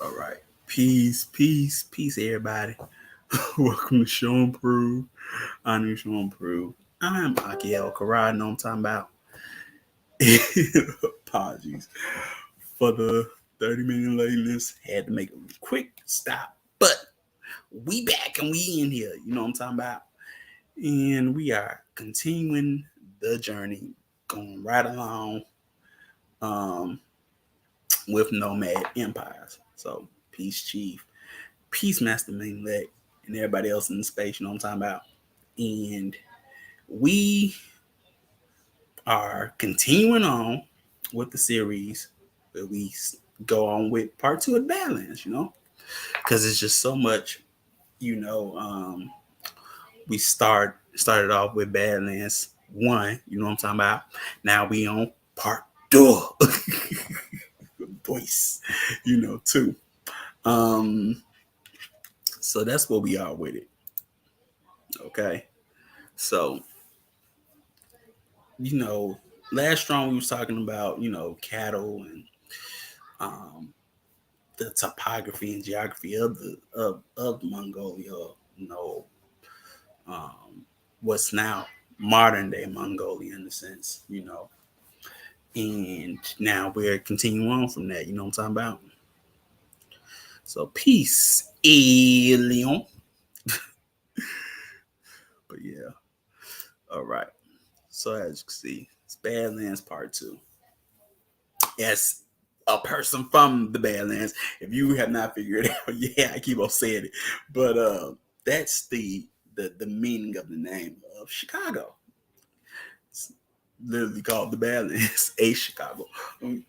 All right. Peace, peace, peace, everybody. Welcome to Show and Prove. I'm Show and Prove. I'm Aki El Karar. Know what I'm talking about? Apologies for the 30-minute lateness. Had to make a quick stop. But we back and we in here. You know what I'm talking about? And we are continuing the journey, going right along um, with Nomad Empires. So, peace, Chief. Peace Master Mainlet and everybody else in the space, you know what I'm talking about. And we are continuing on with the series where we go on with part two of Badlands, you know, because it's just so much, you know. We started off with Badlands one, you know what I'm talking about. Now we on part two, voice, you know, two. Um, so that's what we are with it. Okay, so you know, last strong we was talking about, you know, cattle and um, the topography and geography of of Mongolia, you know, um, what's now modern day Mongolia in a sense, you know. And now we're continuing on from that, you know what I'm talking about? So peace, alien. But yeah, all right. So as you can see, it's Badlands Part 2. As a person from the Badlands, if you have not figured it out, yeah, I keep on saying it, but that's the meaning of the name of Chicago. It's literally called the Badlands, a Chicago,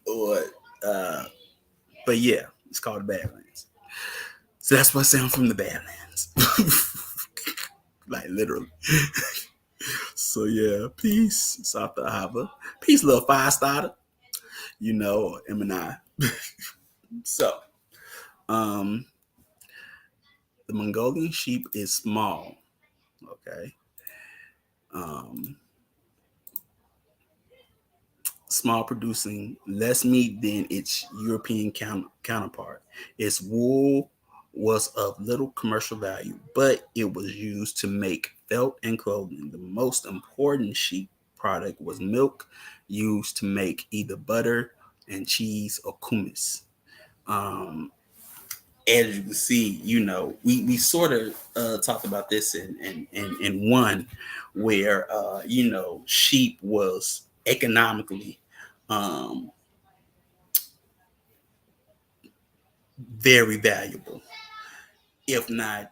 or uh, but yeah, it's called the Badlands. So that's why I'm from the Badlands, like literally. So yeah, peace, South Hava, peace, little five starter, you know, M&I. So um the Mongolian sheep is small, okay? Um, small, producing less meat than its European counterpart. Its wool was of little commercial value, but it was used to make felt and clothing. The most important sheep product was milk, used to make either butter and cheese or kumis. Um, as you can see, you know, we sort of talked about this in one where you know, sheep was economically um, very valuable, if not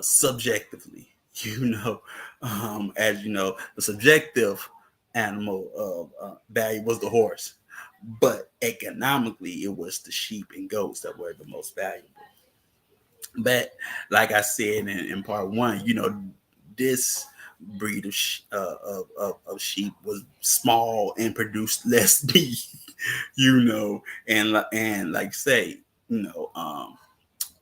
subjectively. You know, as you know, the subjective animal of value was the horse, but economically, it was the sheep and goats that were the most valuable. But like I said in part one, you know, this breed of, of sheep was small and produced less meat, you know, and like say, you know,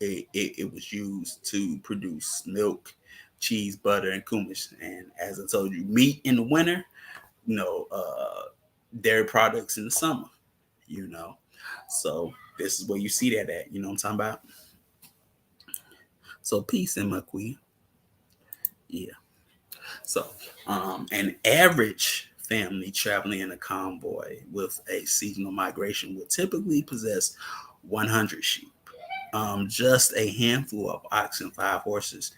it was used to produce milk, cheese, butter, and kumis. And as I told you, meat in the winter, you know, dairy products in the summer, you know. So this is where you see that at, you know what I'm talking about? So peace in my queen. Yeah. So an average family traveling in a convoy with a seasonal migration would typically possess 100 sheep, just a handful of oxen, 5 horses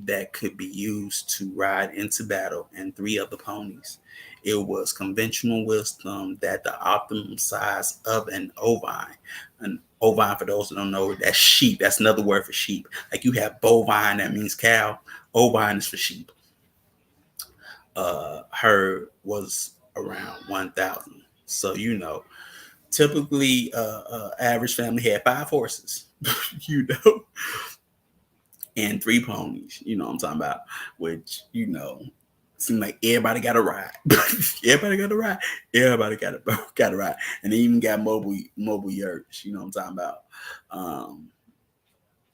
that could be used to ride into battle, and 3 other ponies. It was conventional wisdom that the optimum size of an ovine, for those who don't know, that's sheep. That's another word for sheep. Like you have bovine, that means cow. Ovine is for sheep. Herd was around 1,000. So you know, typically, average family had 5 horses. You know, and 3 ponies. You know what I'm talking about? Which you know, seemed like everybody got a ride. Everybody got a ride. Everybody got a ride, and they even got mobile yurts. You know what I'm talking about? Um,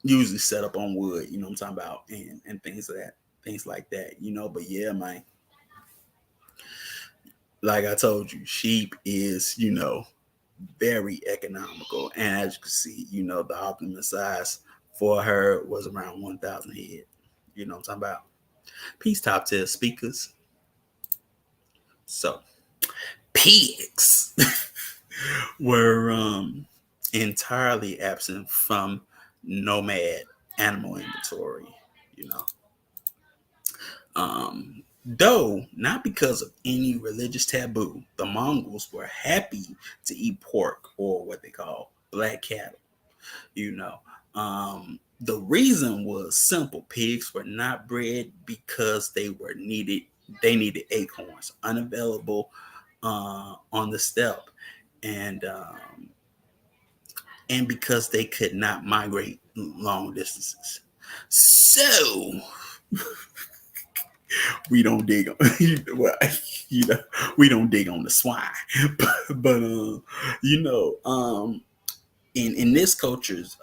usually set up on wood. You know what I'm talking about, and things like that. You know, but yeah, man. Like I told you, sheep is, you know, very economical. And as you can see, the optimum size for her was around 1,000 head. You know what I'm talking about? Peace top tier speakers. So pigs were entirely absent from Nomad animal inventory. You know, though not because of any religious taboo, the Mongols were happy to eat pork or what they call black cattle. You know, the reason was simple: pigs were not bred because They needed acorns, unavailable on the steppe, and because they could not migrate long distances. So we don't dig on well, you know we don't dig on the swine, but in this culture's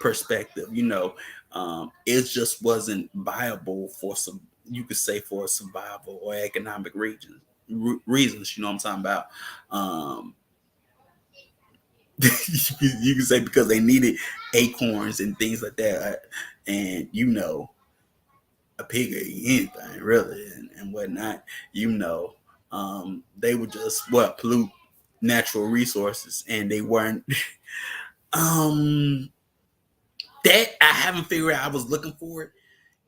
perspective, it just wasn't viable for some, you could say, for survival or economic reasons. You know what I'm talking about? You can say because they needed acorns and things like that, and a pig or anything really, and whatnot. They would just pollute natural resources, and they weren't. um, that I haven't figured out. I was looking for it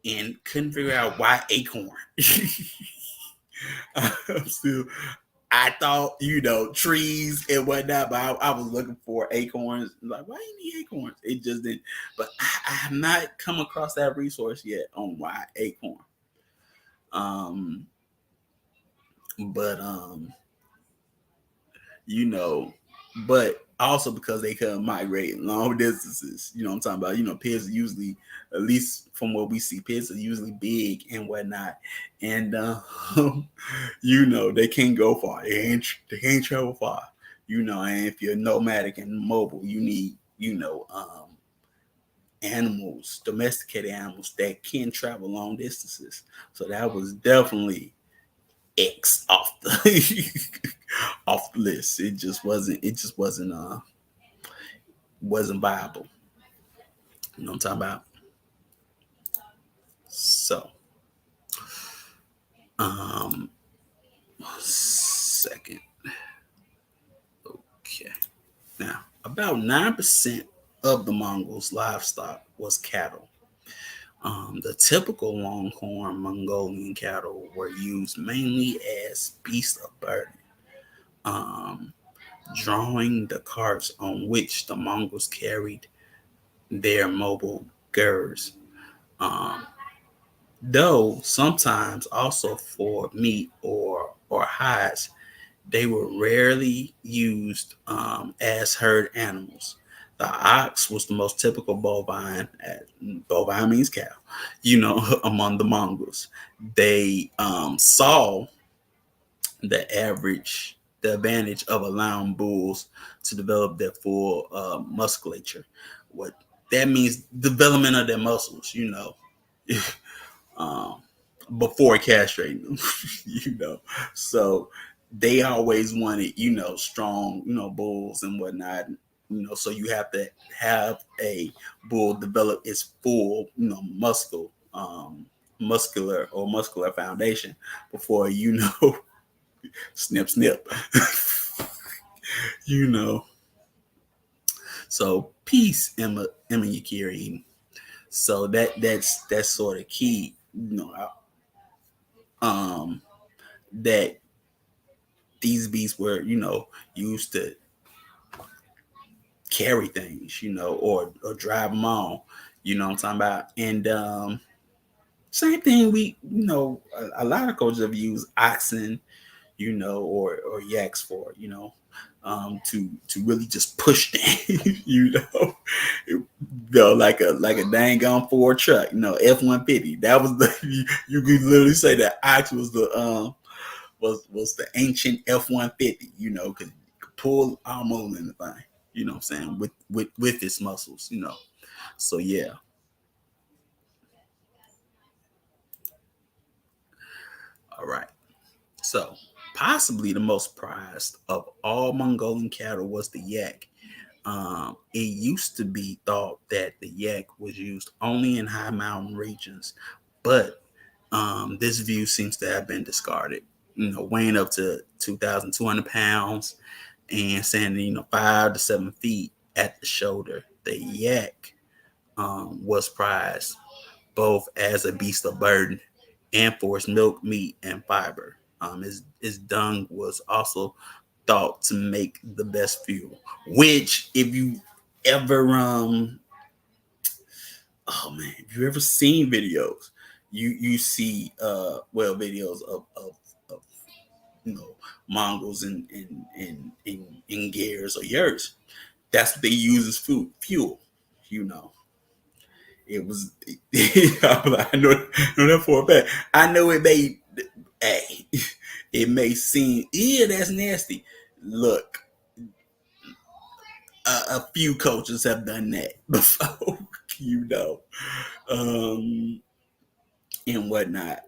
and couldn't figure out why acorn. I'm still. I thought, trees and whatnot, but I was looking for acorns. Like, why you need acorns? It just didn't. But I have not come across that resource yet on why acorn. Um, but you know, but also because they couldn't migrate long distances. You know what I'm talking about? Pigs are usually, at least from what we see, pigs are usually big and whatnot, and they can't go far. They can't travel far. And if you're nomadic and mobile, you need animals, domesticated animals that can travel long distances. So that was definitely X off the off the list. It just wasn't. It just wasn't viable. You know what I'm talking about? So, um, 1 second. Okay. Now, about 9% of the Mongols' livestock was cattle. The typical longhorn Mongolian cattle were used mainly as beasts of burden, um, drawing the carts on which the Mongols carried their mobile girs. Um, though sometimes also for meat or hides, they were rarely used as herd animals. The ox was the most typical bovine. Bovine means cow, among the Mongols. They saw the advantage of allowing bulls to develop their full musculature. What that means, development of their muscles, um, before castrating them, So they always wanted, strong, bulls and whatnot. So you have to have a bull develop its full, muscular foundation before snip snip. you know. So peace, Emma Yakiri. So that's sort of key, um, that these beasts were, used to carry things, or drive them on. You know what I'm talking about? And same thing. A lot of cultures have used oxen, or yaks for, to really just push things, like a dang on Ford truck, F-150. That was you could literally say that ox was was the ancient F-150, because you could pull almost anything, what I'm saying, with its muscles, So yeah. All right. So possibly the most prized of all Mongolian cattle was the yak. It used to be thought that the yak was used only in high mountain regions, but this view seems to have been discarded. Weighing up to 2,200 pounds and standing, 5 to 7 feet at the shoulder, the yak was prized both as a beast of burden and for its milk, meat, and fiber. His dung was also thought to make the best fuel. Which, if you ever, oh man, if you ever seen videos, you see, videos of Mongols in gears or yurts. That's what they use as food fuel. You know, it was. I know that for a fact. I know it may. Hey, it may seem, yeah, that's nasty. Look, a few coaches have done that before, you know, um, and whatnot,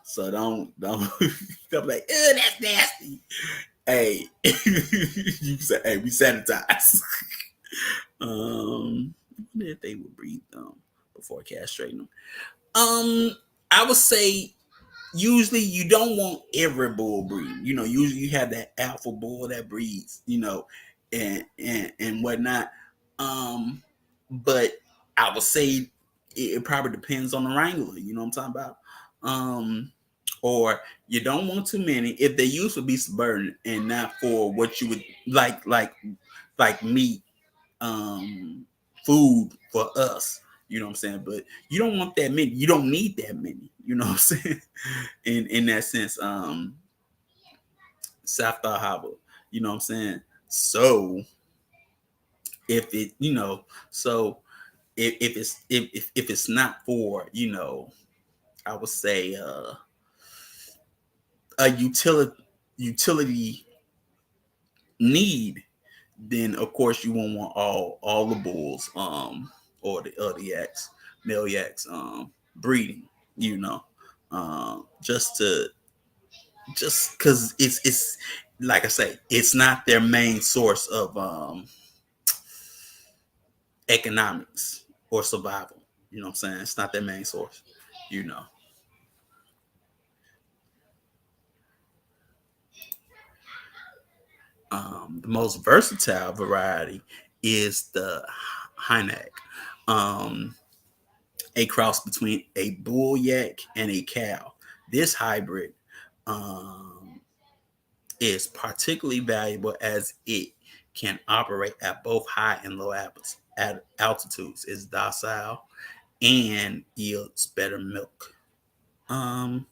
So don't don't be like, oh, that's nasty. Hey, you say, hey, we sanitize. If they would breed them before castrating them. I would say usually you don't want every bull breeding. Usually you have that alpha bull that breeds, and whatnot. But I would say it probably depends on the wrangler. You know what I'm talking about? Or you don't want too many if they used to be suburban and not for what you would like meat, food for us. You know what I'm saying? But you don't want that many. You don't need that many. You know what I'm saying? In that sense, Safta Hava. You know what I'm saying? So if it, so if it's not for, I would say a utility need, then of course you won't want all the bulls, or the other yaks, male yaks, breeding, just to just because it's like I say, it's not their main source of economics or survival. You know what I'm saying? It's not their main source. You know. The most versatile variety is the Hynek, a cross between a bull yak and a cow. This hybrid um, is particularly valuable as it can operate at both high and low altitudes. It's docile and yields better milk. Um,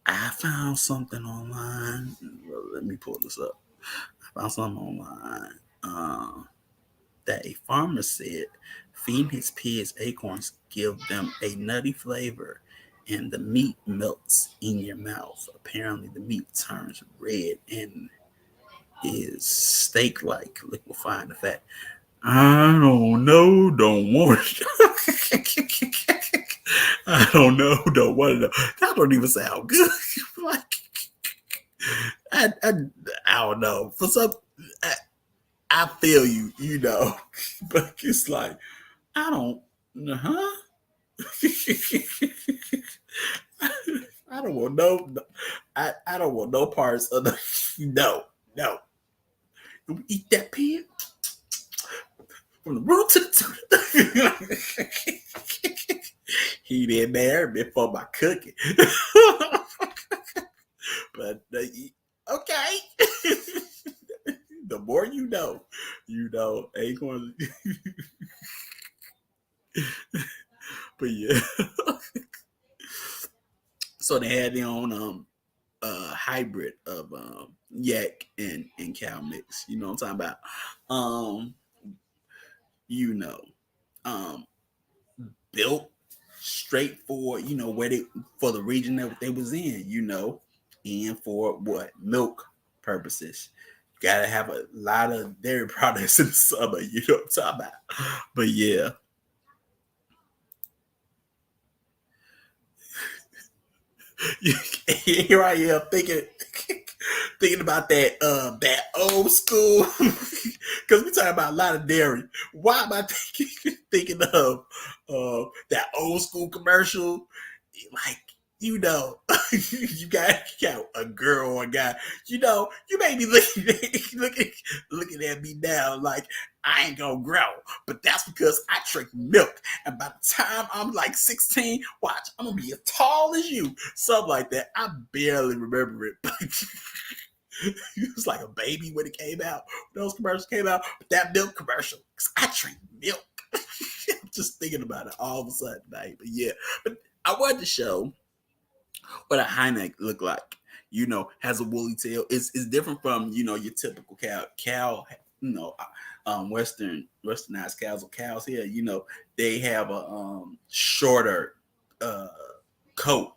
I found something online. Let me pull this up. I found something online that a farmer said feeding his pigs acorns give them a nutty flavor and the meat melts in your mouth. Apparently, the meat turns red and is steak like, liquefying the fat. I don't know, don't want it. I don't know, don't want to know. That don't even sound good. Like, I, I don't know. For some, I, I feel you, but it's like, I don't, huh? I don't want I don't want no parts of the, no, no. You eat that pig from the root to the he in there before my cooking. But okay. The more acorns. But yeah. So they had their own hybrid of yak and cow mix. You know what I'm talking about? You know, um, built straight for where they for the region that they was in. And for what milk purposes. Gotta have a lot of dairy products in the summer. You know what I'm talking about? But yeah. Here I am thinking about that old school because we talking about a lot of dairy. Why am I thinking of that old school commercial? Like, you got a girl or a guy. You may be looking at me now like I ain't gonna grow, but that's because I drink milk. And by the time I'm like 16, watch, I'm gonna be as tall as you, something like that. I barely remember it, but it was like a baby when it came out. When those commercials came out, but that milk commercial, because I drink milk. I'm just thinking about it all of a sudden, tonight. But yeah, but I wanted to show what a Heineck look like. Has a woolly tail. It's different from your typical cow. Westernized cows or cows here. They have a shorter uh, coat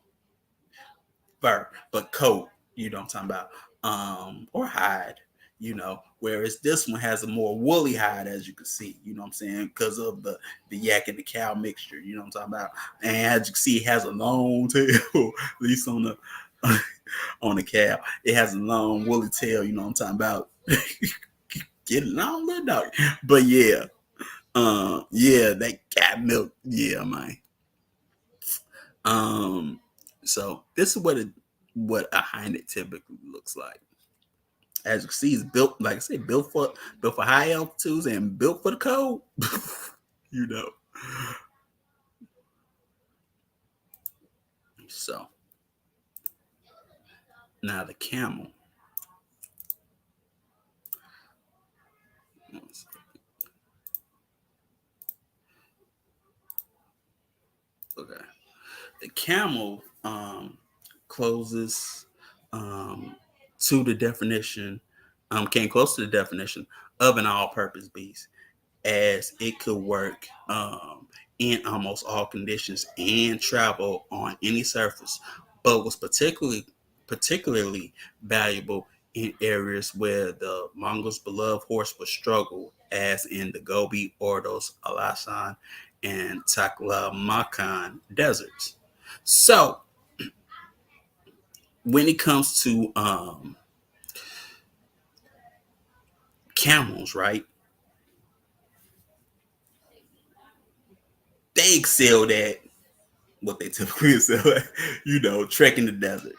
fur, but coat. I'm talking about, or hide. Whereas this one has a more woolly hide, as you can see. You know what I'm saying? Because of the yak and the cow mixture. You know what I'm talking about? And as you can see, it has a long tail, at least on the on the cow. It has a long woolly tail. You know what I'm talking about? Get it long, little dog. But yeah, that cat milk. Yeah, man. Um, so this is what a hind typically looks like. As you can see, it's built, like I said, built for high altitudes and built for the cold. you know. So now the camel. Okay. The camel closes to the definition, came close to the definition of an all-purpose beast, as it could work in almost all conditions and travel on any surface, but was particularly valuable in areas where the Mongols' beloved horse would struggle, as in the Gobi, Ordos, Alasan, and Taklamakan deserts. So, when it comes to camels, right? They excelled at what they typically excel at, trekking the desert.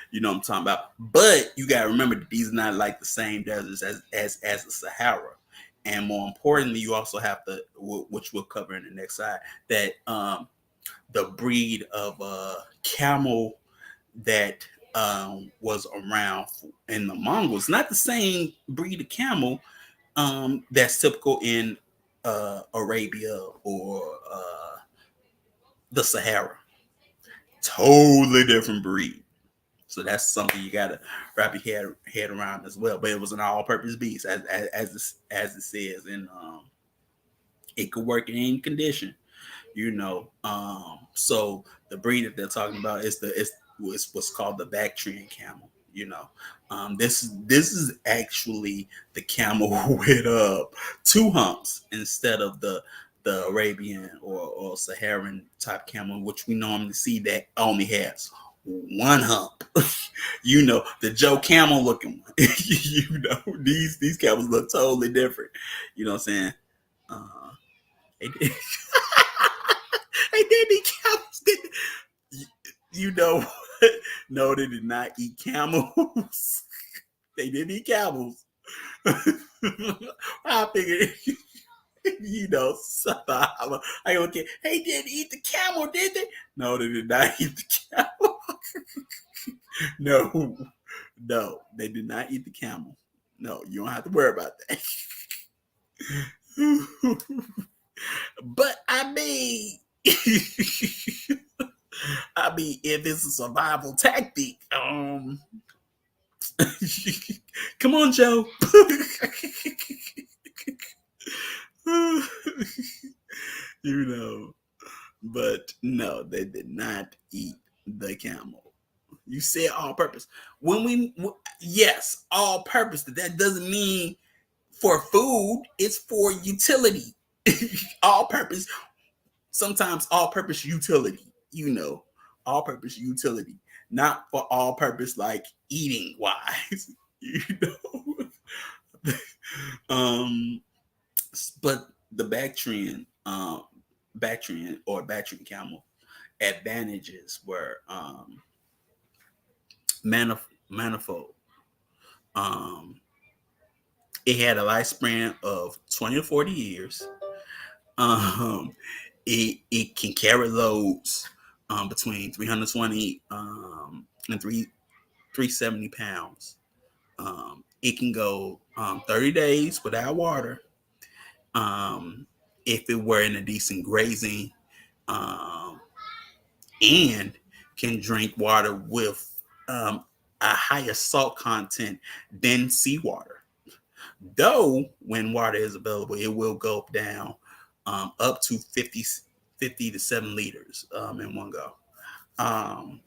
You know what I'm talking about. But you gotta remember that these are not like the same deserts as the Sahara. And more importantly, you also have to, which we'll cover in the next slide, that the breed of camel that was around in the Mongols, not the same breed of camel that's typical in Arabia or the Sahara. Totally different breed. So that's something you gotta wrap your head around as well. But it was an all-purpose beast, as it says, and it could work in any condition. So the breed that they're talking about is what's called the Bactrian camel. This is actually the camel with two humps instead of the Arabian or Saharan type camel, which we normally see that only has one hump. The Joe Camel looking one. These camels look totally different. You know what I'm saying? Uh, they did. Hey, did eat camels? You know what? No, they did not eat camels. They didn't eat camels. I figured, I okay. Hey, didn't eat the camel, did they? No, they did not eat the camel. No, no, they did not eat the camel. No, you don't have to worry about that. But I mean, if it's a survival tactic, come on, Joe. you know, but no, they did not eat the camel. You said all purpose. Yes, all purpose. That doesn't mean for food. It's for utility. All purpose. Sometimes all purpose utility. All purpose utility. not for all purpose like eating wise, you know. um, but the Bactrian or Bactrian camel advantages were manifold. Um, it had a lifespan of 20 to 40 years. Um, it can carry loads between 320 and 370 pounds. It can go 30 days without water. Um, if it were in a decent grazing, um, and can drink water with a higher salt content than seawater. Though when water is available, it will go down up to 50 to 7 liters in one go. Um,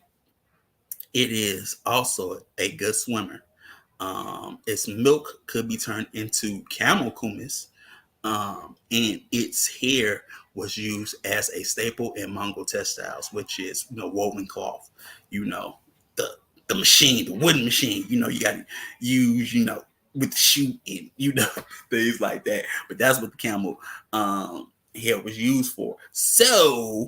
it is also a good swimmer. Its milk could be turned into camel kumis, and its hair was used as a staple in Mongol textiles, which is woven cloth. You know the the machine, the wooden machine. You got to use with the shoe and things like that. But that's what the camel hair was used for. So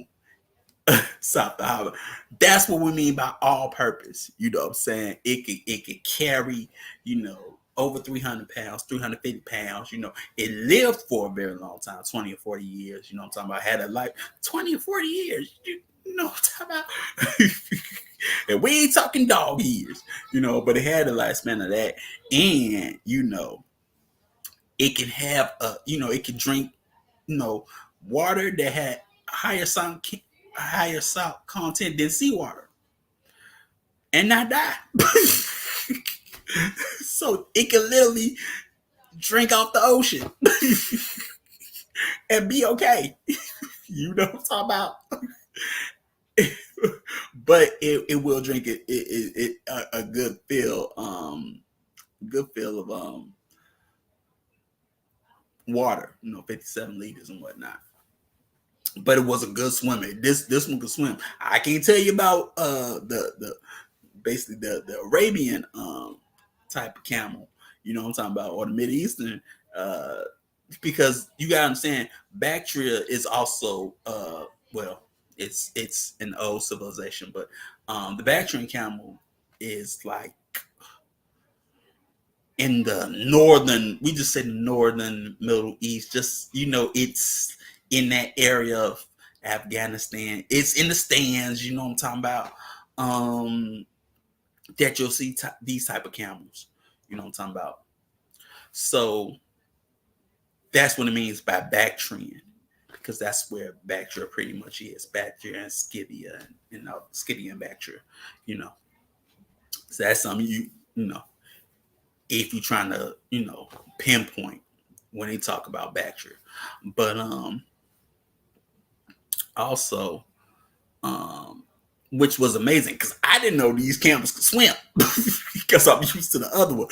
South Holland. That's what we mean by all purpose. You know what I'm saying? It could carry, over 300 pounds, 350 pounds. It lived for a very long time, 20 or 40 years. You know what I'm talking about? Had a life 20 or 40 years. You know what I'm talking about? And we ain't talking dog years, but it had a lifespan of that. And, it can have it can drink, water that had higher salt content than seawater and not die. So it can literally drink off the ocean and be okay. You know what I'm talking about? But it will drink a good fill of water, 57 liters and whatnot. But it was a good swimmer. This one could swim. I can't tell you about the basically the Arabian type of camel. You know what I'm talking about, or the Middle Eastern, because you gotta understand, Bactria is also well, it's an old civilization, but the Bactrian camel is like in the northern, we just say northern Middle East, just it's in that area of Afghanistan. It's in the stands, you know what I'm talking about. That you'll see these type of camels, you know what I'm talking about. So that's what it means by Bactrian, because that's where Bactria pretty much is. Bactria and Scythia, and Scythia and Bactria, you know. So that's something you know if you're trying to pinpoint when they talk about Bactria. But also which was amazing because I didn't know these camels could swim because I'm used to the other one.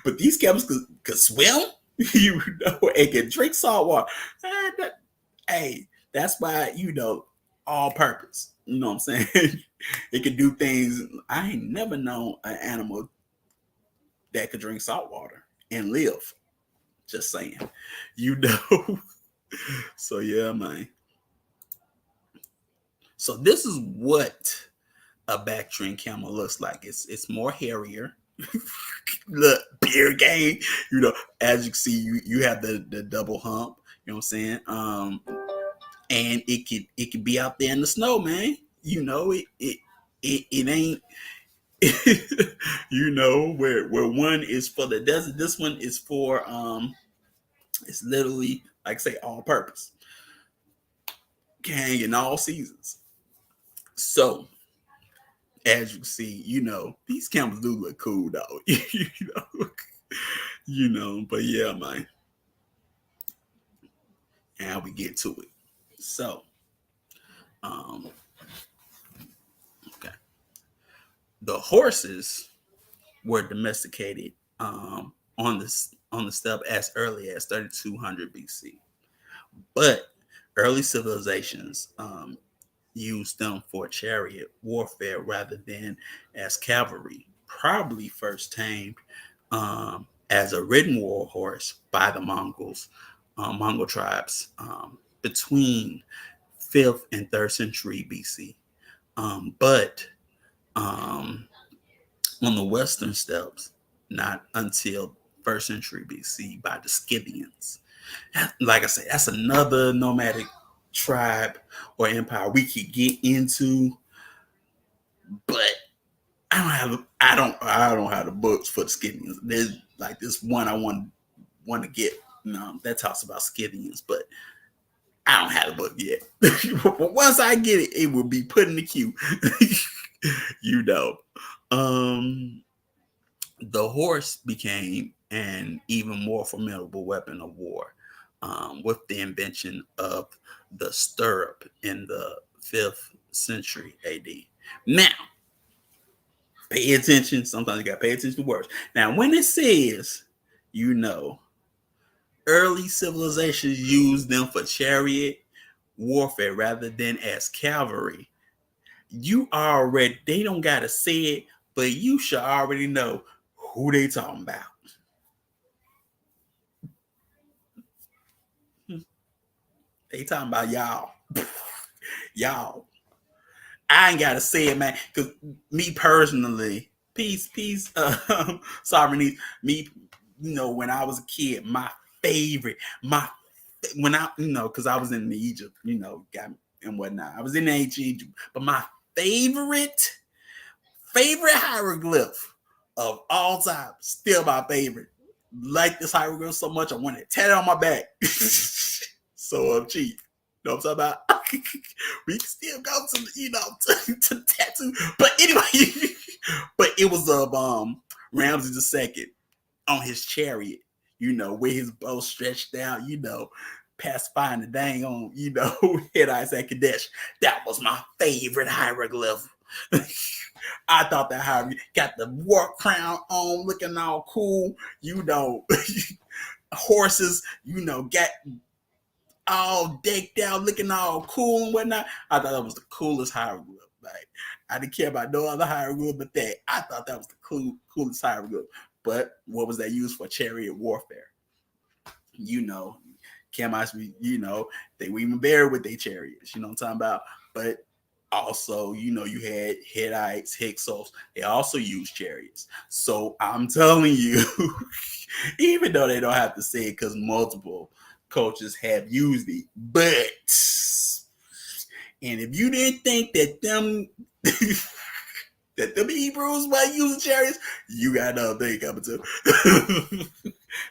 But these camels could swim, and can drink salt water. Hey, that's why all purpose. You know what I'm saying? It can do things. I ain't never known an animal that could drink salt water and live. Just saying, you know. So yeah, man. So this is what a Bactrian camel looks like. It's more hairier. Look, beard game. As you can see, you have the double hump. You know what I'm saying? And it can be out there in the snow, man. It ain't. Where one is for the desert, this one is for it's literally like say all purpose. Gang in all seasons. So as you can see, these camels do look cool though. But yeah, man. And we get to it. So, um, okay. The horses were domesticated on the steppe as early as 3200 BC. But early civilizations used them for chariot warfare rather than as cavalry. Probably first tamed as a ridden war horse by the Mongol tribes between 5th and 3rd century BC. But on the western steppes, not until 1st century BC by the Scythians. Like I say, that's another nomadic tribe or empire we could get into, but I don't have the books for the Scythians. There's like this one I want to get that talks about Scythians, but I don't have the book yet. But once I get it, it will be put in the queue. you know. Um the horse became an even more formidable weapon of war with the invention of the stirrup in the 5th century AD. Now, pay attention. Sometimes you got to pay attention to words. Now, when it says, early civilizations used them for chariot warfare rather than as cavalry, they don't got to say it, but you should already know who they talking about. They talking about y'all. Y'all. I ain't gotta say it, man. Cause me personally, peace, sovereignty. Me, when I was a kid, my favorite, when I, cause I was in Egypt, and whatnot. I was in ancient Egypt, but my favorite hieroglyph of all time, still my favorite. Like this hieroglyph so much, I wanted to tat it on my back. So I'm cheap. You know what I'm talking about? We can still go to tattoo. But anyway, but it was of Ramses II on his chariot, with his bow stretched out, pacifying the dang on, Hittites at Kadesh. That was my favorite hieroglyph. I thought that hieroglyph got the war crown on, looking all cool, horses, got all decked out, looking all cool and whatnot. I thought that was the coolest hieroglyph. Like, I didn't care about no other hieroglyph but that. I thought that was the coolest hieroglyph. But what was that used for? Chariot warfare. Kemites, they were even buried with their chariots. You know what I'm talking about? But also, you had Hittites, Hyksos. They also used chariots. So I'm telling you, even though they don't have to say it because multiple cultures have used it, and if you didn't think that them Hebrews were using chariots, you got another thing coming too.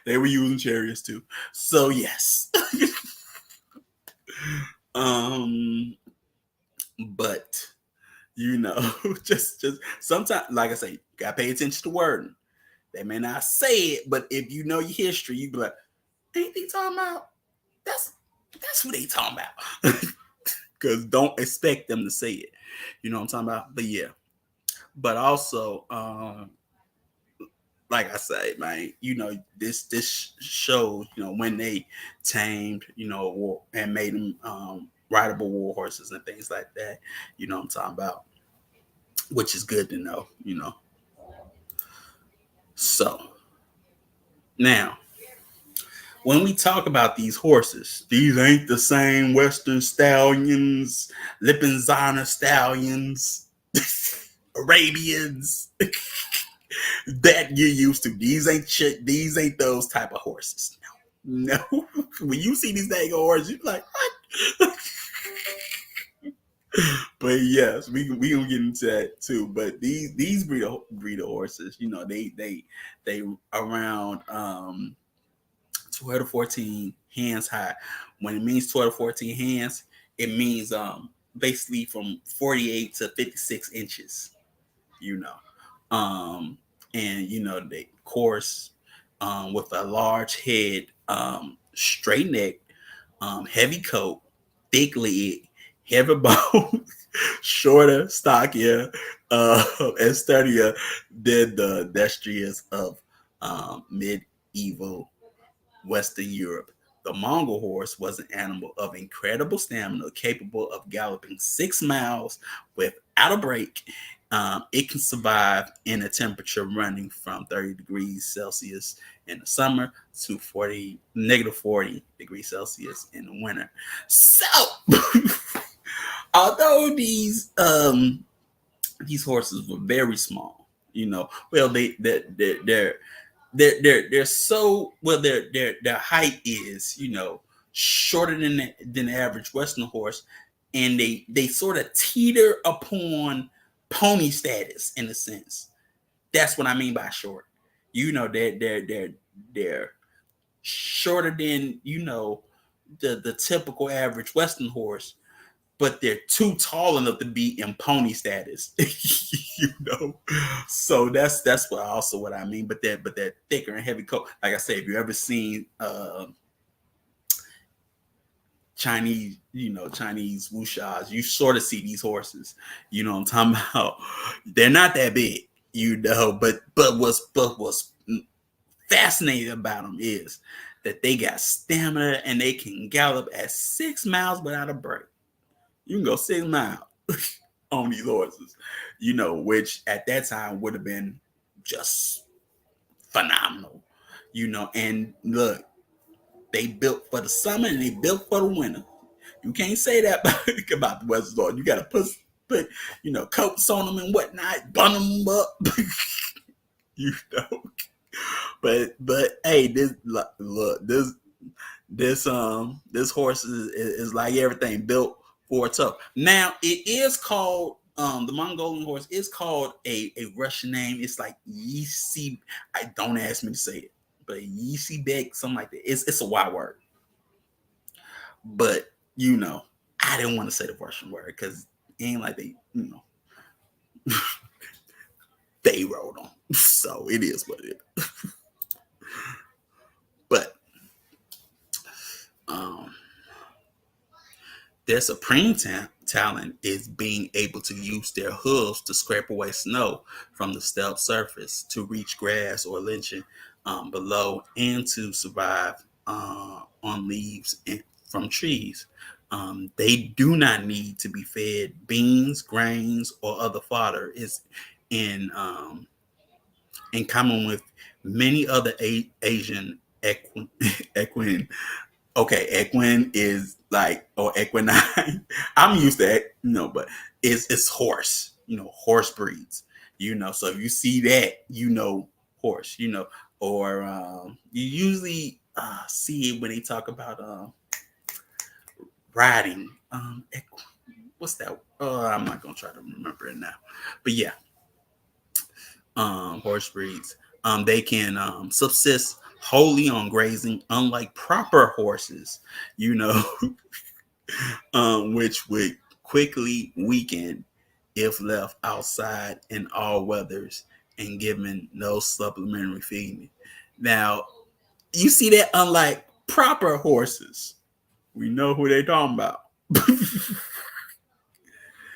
They were using chariots too. So yes. But just sometimes, like I say, you gotta pay attention to wording. They may not say it, but if you know your history, you be like, ain't they talking about? That's who they talking about. Because don't expect them to say it. You know what I'm talking about? But yeah. But also, like I say, man, this show, when they tamed, and made them rideable war horses and things like that. You know what I'm talking about? Which is good to know, So now, when we talk about these horses, these ain't the same Western stallions, Lipinzana stallions, Arabians that you're used to. These ain't those type of horses. No. When you see these dang horses, you're like, what? But yes, we gonna get into that too. But these breed of horses, they around 12 to 14 hands high. When it means 12 to 14 hands, it means basically from 48 to 56 inches. And they course with a large head, straight neck, heavy coat, thick leg, heavy bone, shorter, stockier, and sturdier than the destriers of medieval Western Europe. The Mongol horse was an animal of incredible stamina, capable of galloping 6 miles without a break. It can survive in a temperature running from 30 degrees Celsius in the summer to -40 degrees Celsius in the winter. So, although these horses were very small, well, they're so well, their height is, shorter than the average Western horse, and they sort of teeter upon pony status in a sense. That's what I mean by short. They're shorter than, the typical average Western horse, but they're too tall enough to be in pony status. So that's what I mean. But that thicker and heavy coat. Like I said, if you ever seen Chinese wushas, you sort of see these horses. You know what I'm talking about? They're not that big, but what's fascinating about them is that they got stamina and they can gallop at 6 miles without a break. You can go 6 miles on these horses, which at that time would have been just phenomenal, and look, they built for the summer and they built for the winter. You can't say that about the Western horse. You got to put coats on them and whatnot, bun them up, you know. But hey, this horse is like everything, built for tough. Now it is called the Mongolian horse is called a Russian name. It's like Yisi. I don't ask me to say it, but Yisi Bek, something like that. It's a Y word. But I didn't want to say the Russian word because it ain't like they they wrote on. So it is what it is. But their supreme talent is being able to use their hooves to scrape away snow from the steppe surface to reach grass or lichen below, and to survive on leaves from trees. They do not need to be fed beans, grains, or other fodder. It's in common with many other Asian equine. Okay, equine is like, or equine. I'm used to it, but it's horse. Horse breeds. So if you see that, horse. Or you usually see it when they talk about riding. What's that? I'm not gonna try to remember it now, but yeah, horse breeds. They can subsist wholly on grazing, unlike proper horses, which would quickly weaken if left outside in all weathers and given no supplementary feeding. Now, you see that, unlike proper horses, we know who they're talking about.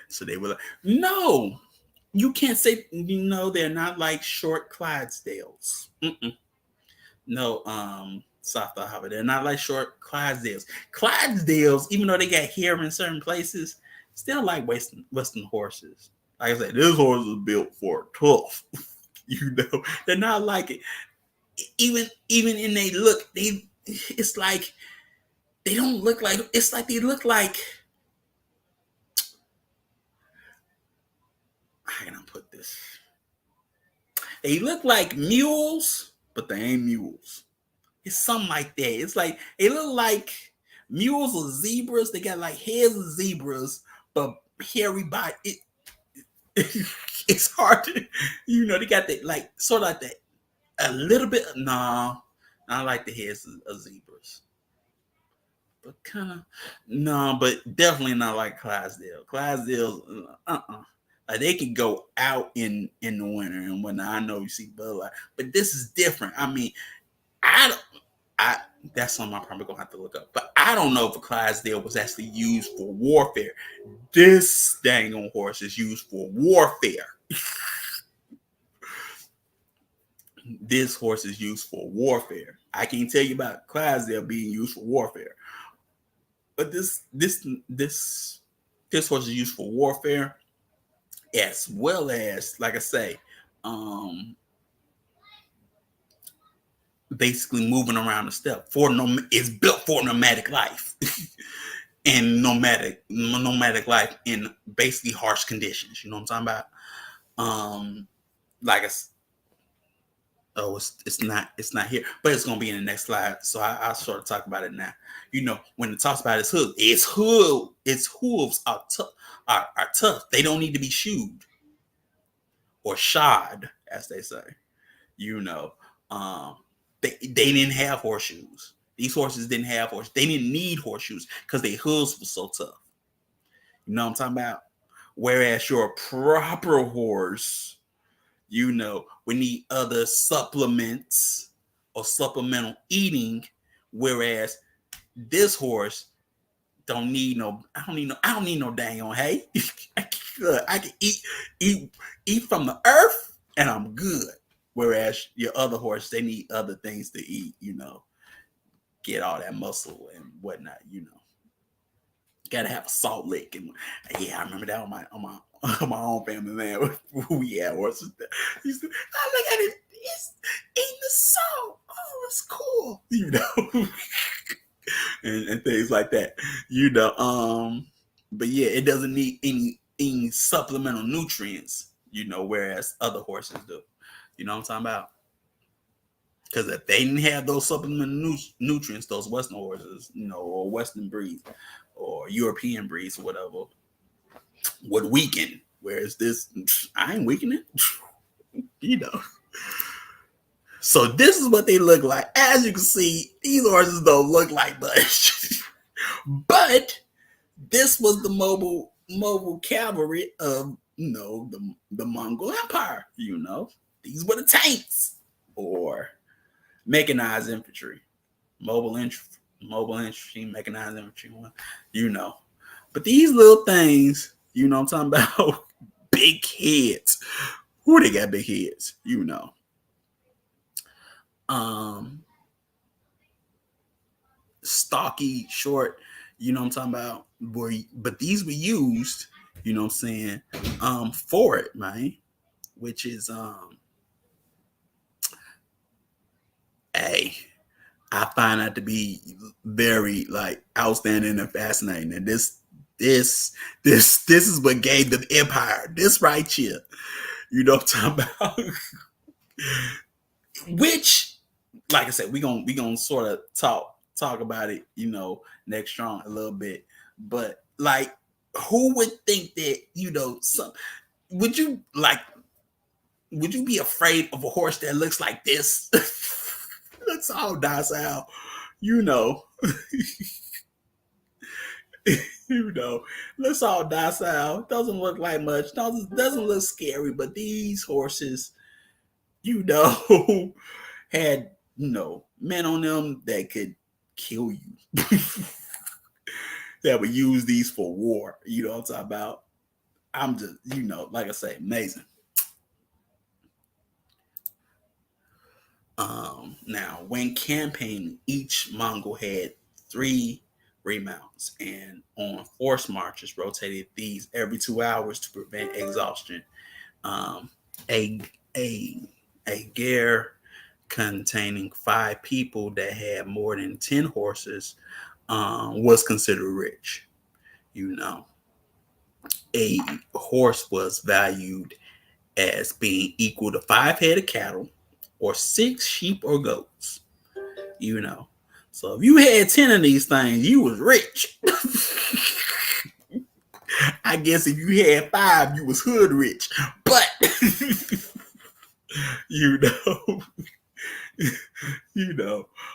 So they were like, no, you can't say, they're not like short Clydesdales. No, soft Hopper. They're not like short Clydesdales. Clydesdales, even though they got hair in certain places, still like Western horses. Like I said, this horse is built for tough. They're not like it. Even in they look, it's like they don't look like. It's like they look like. How can I put this? They look like mules, but they ain't mules. It's something like that. It's like they look like mules or zebras. They got like heads of zebras, but hairy body. It's hard to, they got that like sort of like that. A little bit. No, not like the heads of zebras, but kind of no, but definitely not like Clydesdale. Clydesdales, like they can go out in the winter and whatnot. I know you see Bud Light, but this is different. I mean, I that's something I'm probably gonna have to look up. But I don't know if a Clydesdale was actually used for warfare. This dang on horse is used for warfare. this horse is used for warfare. I can't tell you about Clydesdale being used for warfare, but this horse is used for warfare as well as, like I say, um, basically moving around the steppe. It's built for nomadic life. And nomadic life in basically harsh conditions. You know what I'm talking about? Like it's not here, but it's gonna be in the next slide. So I'll sort of talk about it now. When it talks about its hooves are tough. They don't need to be shoed or shod, as they say. You know, um, they didn't have horseshoes. These horses didn't have horseshoes. They didn't need horseshoes because their hooves were so tough. You know what I'm talking about? Whereas your proper horse, we need other supplements or supplemental eating. Whereas this horse I don't need no dang on hay. I can eat from the earth and I'm good. Whereas your other horse, they need other things to eat, get all that muscle and whatnot, Gotta have a salt lick. And yeah, I remember that on my own family, man. We had horses. I look at it, it's eating the salt. Oh, it's cool, and things like that, But yeah, it doesn't need any supplemental nutrients, whereas other horses do. You know what I'm talking about? Because if they didn't have those supplemental nutrients, those Western horses, or Western breeds, or European breeds, or whatever, would weaken. Whereas this, I ain't weakening, So this is what they look like. As you can see, these horses don't look like much, but this was the mobile cavalry of the Mongol Empire. These were the tanks or mechanized infantry, mobile infantry, mechanized infantry. But these little things, I'm talking about, big heads. Who they got big heads? Stocky, short. I'm talking about. But these were used. What I'm saying? For it, man. Which is hey, I find that to be very outstanding and fascinating. And this is what gave them empire. This right here, what I'm talking about. Which, like I said, we gonna sort of talk about it, next strong a little bit. But who would think that would you be afraid of a horse that looks like this? That's all docile, you know. Looks all docile. Doesn't look like much. Doesn't look scary. But these horses, had men on them that could kill you. That would use these for war. You know what I'm talking about? I'm just, like I say, amazing. Now, when campaigning, each Mongol had 3 remounts, and on force marches rotated these every 2 hours to prevent exhaustion. A gear containing 5 people that had more than 10 horses was considered rich. A horse was valued as being equal to 5 head of cattle or 6 sheep or goats. So if you had 10 of these things, you was rich. I guess if you had 5, you was hood rich. But you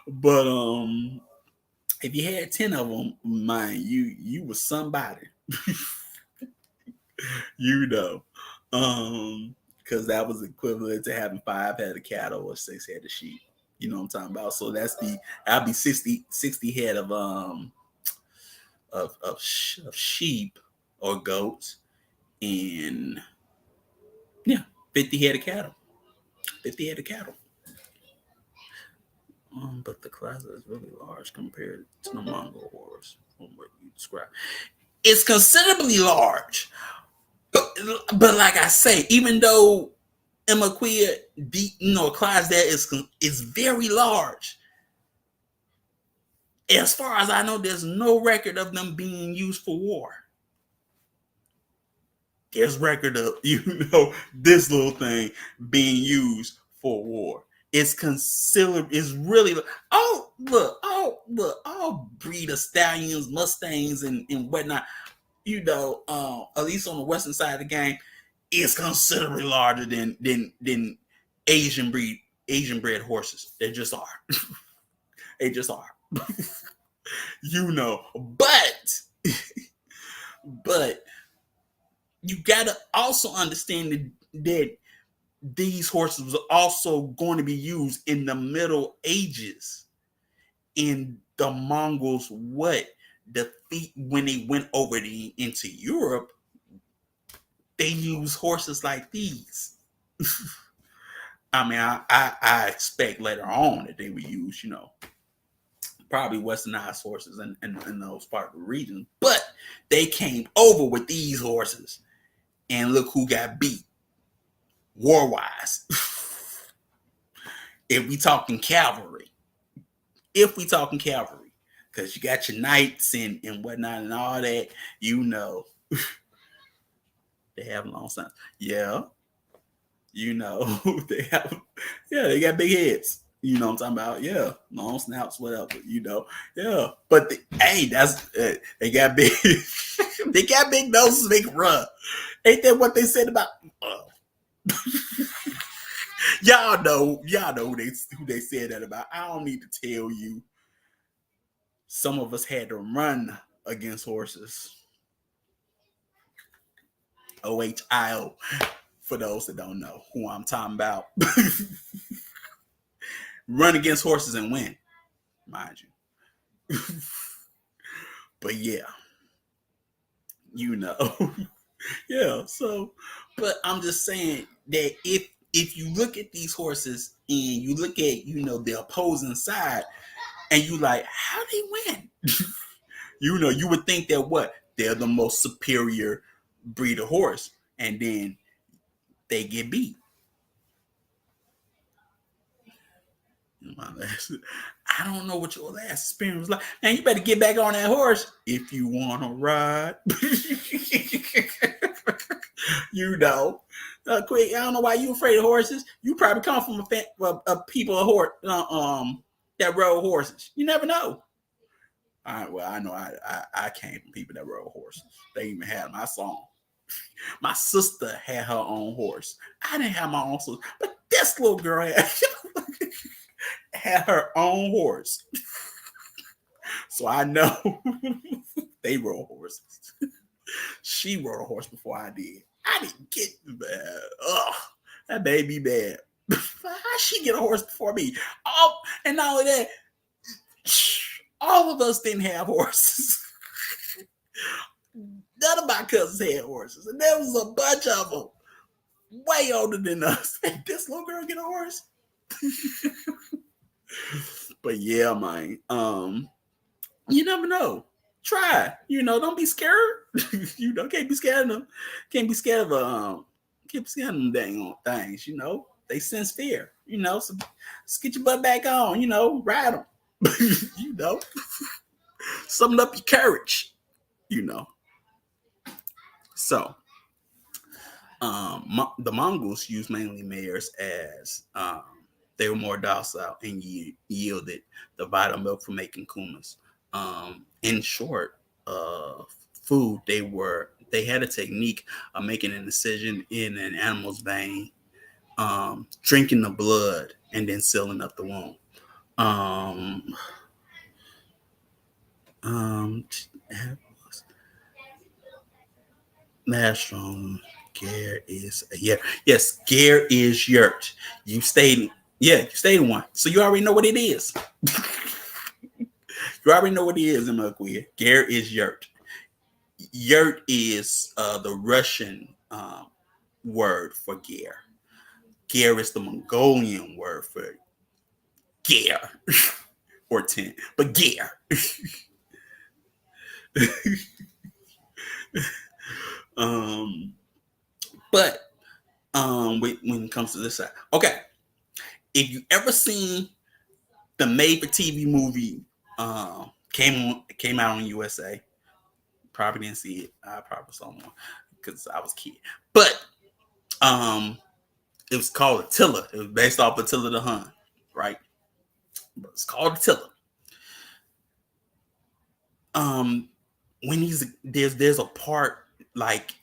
but if you had 10 of them, man, you was somebody. Because that was equivalent to having 5 head of cattle or 6 head of sheep. You know what I'm talking about? So that'd be 60 head of sheep or goats, and 50 head of cattle. 50 head of cattle. But the class is really large compared to the Mongol horse. From what you describe, it's considerably large. But like I say, even though Imaquia, class there is very large. As far as I know, there's no record of them being used for war. There's record of this little thing being used for war. It's considered. It's really. All breed of stallions, mustangs, and whatnot. At least on the western side of the game, is considerably larger than Asian bred horses. They just are. They just are. But but you gotta also understand that these horses were also going to be used in the Middle Ages. In the Mongols, when they went over into Europe, they used horses like these. I mean, I expect later on that they would use, probably westernized horses in those part of the region. But they came over with these horses, and look who got beat war-wise. If we talking cavalry, because you got your knights and whatnot and all that, they have long signs. Yeah, they got big heads. You know what I'm talking about? Yeah, long snouts, whatever. Yeah. But they got big, they got big noses, they can run. Ain't that what they said about? Y'all know who they said that about. I don't need to tell you. Some of us had to run against horses. OHIO, for those that don't know who I'm talking about. Run against horses and win, mind you. But yeah, yeah. So, but I'm just saying that if you look at these horses and you look at the opposing side and you like how they win, you would think that they're the most superior breed of horse, and then they get beat. I don't know what your last experience was like. Man, you better get back on that horse if you want to ride. Quick. I don't know why you afraid of horses. You probably come from a people that rode horses. You never know. All right. Well, I know I came from people that rode horses. They even had my song. My sister had her own horse. I didn't have my own horse, but this little girl had her own horse. So I know they rode horses. She rode a horse before I did. I didn't get bad. Ugh, that made me bad. How she get a horse before me? Oh, and not only that, all of us didn't have horses. None of my cousins had horses, and there was a bunch of them way older than us. And this little girl get a horse. But yeah, man. You never know. Try. Don't be scared. Can't be scared of them. Can't be scared of them dang things. They sense fear. So just get your butt back on. Ride them. Summon up your courage. So, the Mongols used mainly mares as they were more docile and yielded the vital milk for making kumas. In short, food, they had a technique of making an incision in an animal's vein, drinking the blood, and then sealing up the wound. Mastrom, Gare is yes, Gare is yurt. You stayed one, so you already know what it is. You already know what it is in Mongolian. Gare is yurt. Yurt is the Russian word for Gare. Gare is the Mongolian word for gear or 10, but gear. um, but when it comes to this side, okay, if you ever seen the made-for-TV movie, came out on USA, probably didn't see it. I probably saw one because I was a kid, but it was called Attila. It was based off Attila the Hun, right? But it's called Attila. Um, when there's a part like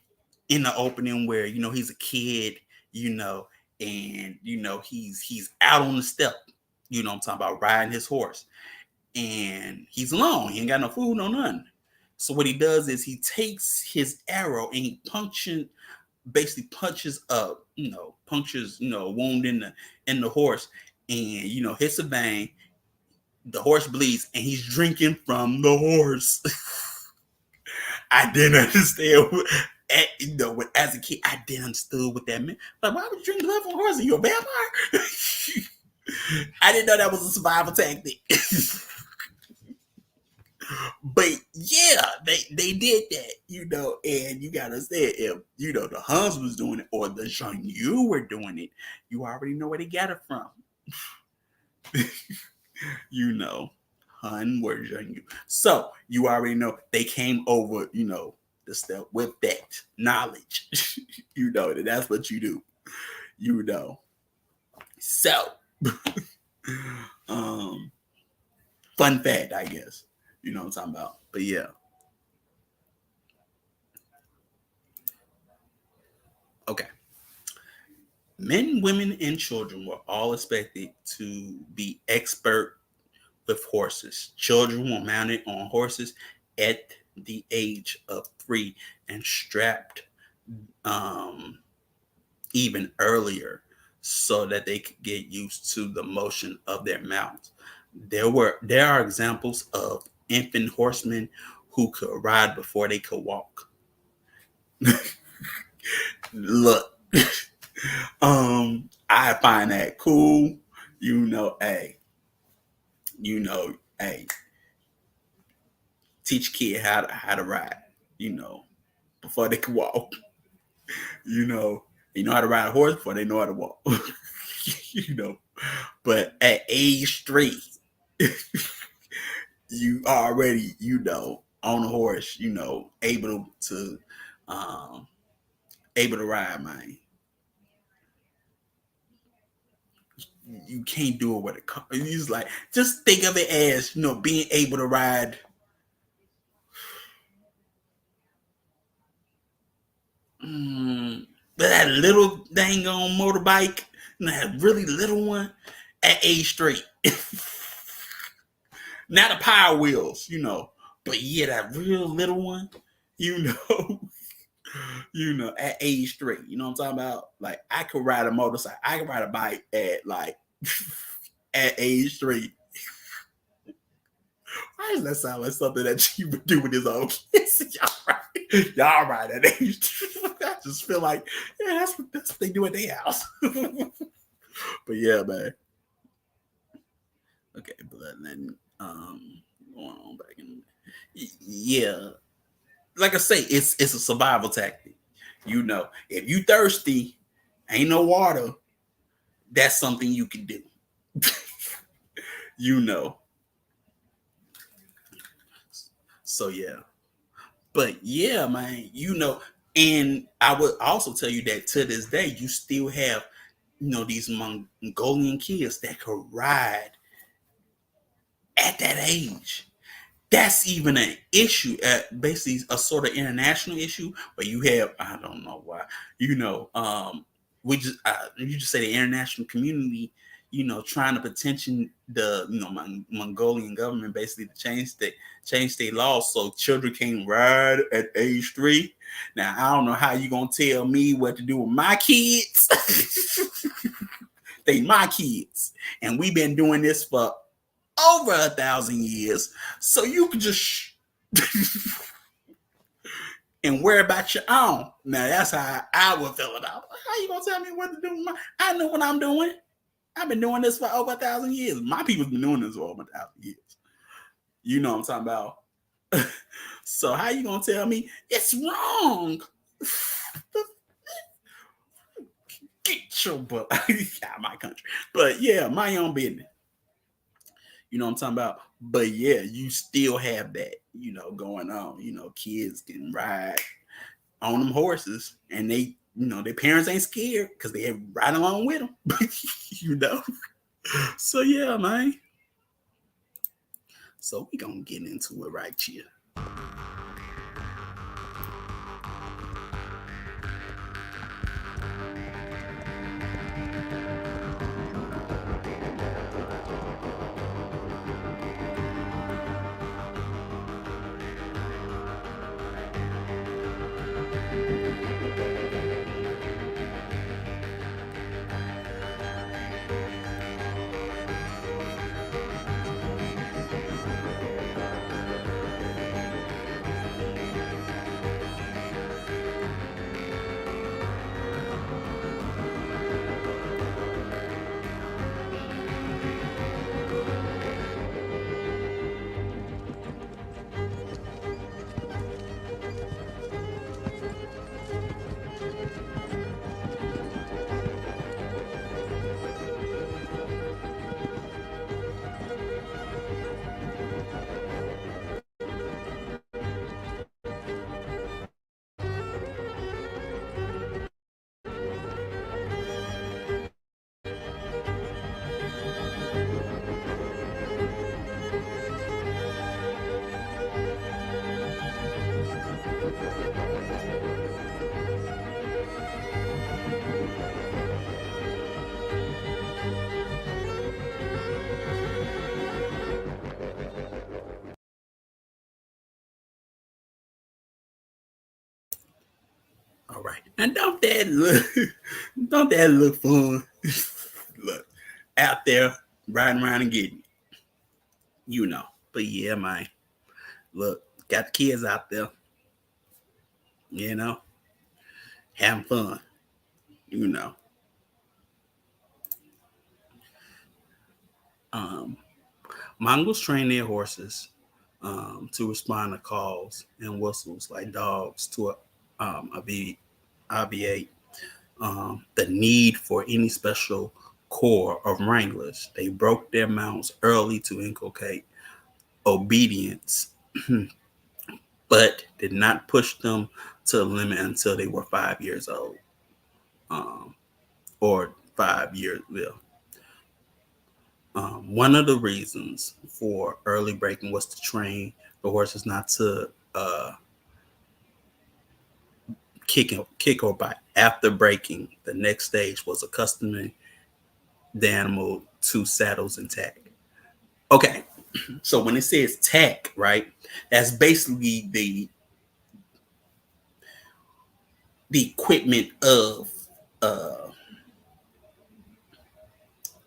in the opening where he's a kid, and he's out on the steppe. I'm talking about riding his horse, and he's alone. He ain't got no food, no nothing. So what he does is he takes his arrow and he basically punches a wound in the horse, and hits a vein. The horse bleeds, and he's drinking from the horse. I didn't understand. As a kid, I didn't understand what that meant. Like, why would you drink blood from a horse? Are you a vampire? I didn't know that was a survival tactic. But yeah, they did that, and you gotta say, if the Huns was doing it or the Zhengyu were doing it, you already know where they got it from. Hun were Zhengyu. So you already know they came over, the steppe with that knowledge. That's what you do. So fun fact, I guess. You know what I'm talking about. But yeah. Okay. Men, women, and children were all expected to be expert with horses. Children were mounted on horses at the age of 3 and strapped even earlier so that they could get used to the motion of their mounts. There are examples of infant horsemen who could ride before they could walk. Look, I find that cool. Hey, teach a kid how to ride, before they can walk. They know how to ride a horse before they know how to walk. But at age 3, you already, on a horse, able to ride, man. You can't do it with a car. It's like, just think of it as, being able to ride. That little dang on motorbike, that really little one at age 3. Not the power wheels, but yeah, that real little one, at age 3. You know what I'm talking about? Like, I could ride a motorcycle. I could ride a bike at like at age 3. Why does that sound like something that you would do with his own kids? Y'all right at age. I just feel like, yeah, that's what they do at their house. But yeah, man. Okay, Bloodland. Going on back in. Yeah, like I say, it's a survival tactic. If you thirsty, ain't no water. That's something you can do. So yeah. But yeah, man, and I would also tell you that to this day, you still have, these Mongolian kids that could ride at that age. That's even an issue, basically a sort of international issue, where you have, I don't know why, you just say the international community, trying to petition the Mongolian government basically to change their laws so children can ride at age 3. Now I don't know how you gonna tell me what to do with my kids. They my kids, and we've been doing this for over 1,000 years, so you can just and worry about your own. Now that's how I would feel about it. How you gonna tell me what to do? I know what I'm doing. I've been doing this for over 1,000 years. My people's been doing this for over 1,000 years. You know what I'm talking about? So how you gonna tell me it's wrong? Get your butt out of my country. But yeah, my own business. You know what I'm talking about? But yeah, you still have that, going on. Kids can ride on them horses and their parents ain't scared because they ride along with them. you know? So yeah, man. So we gonna get into it right here. All right. And don't that look fun? Look, out there riding around and getting it. But yeah, man. Look, got the kids out there, you know, having fun, you know. Um, Mongols train their horses to respond to calls and whistles like dogs to obviate the need for any special corps of wranglers. They broke their mounts early to inculcate obedience, but did not push them to the limit until they were 5 years old, or 5 years. Yeah. One of the reasons for early breaking was to train the horses not to kick or bite. After breaking, the next stage was accustoming the animal to saddles and tack. Okay, so when it says tack, right, that's basically the equipment of uh,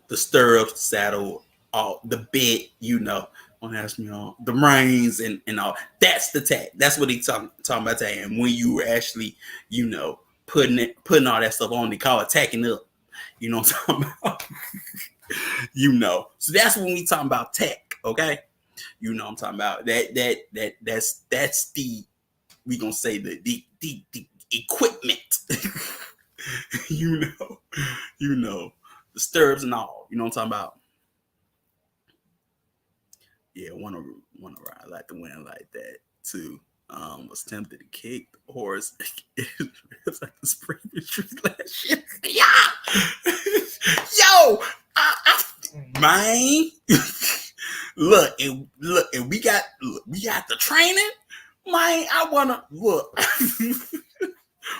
the stirrups, saddle, all the bit, don't ask me all the reins and all. That's the tack. That's what he's talking about. Tack. And when you were actually, putting all that stuff on, they call it tacking up. You know what I'm talking about? So that's when we talking about tack, okay? You know what I'm talking about. That's the, we gonna say the equipment. you know, the stirrups and all. You know what I'm talking about? Yeah, wanna ride like the wind like that too. Was tempted to kick the horse. It's like the spring retreat last year. Yeah, yo, man. look, and we got the training. Man, I wanna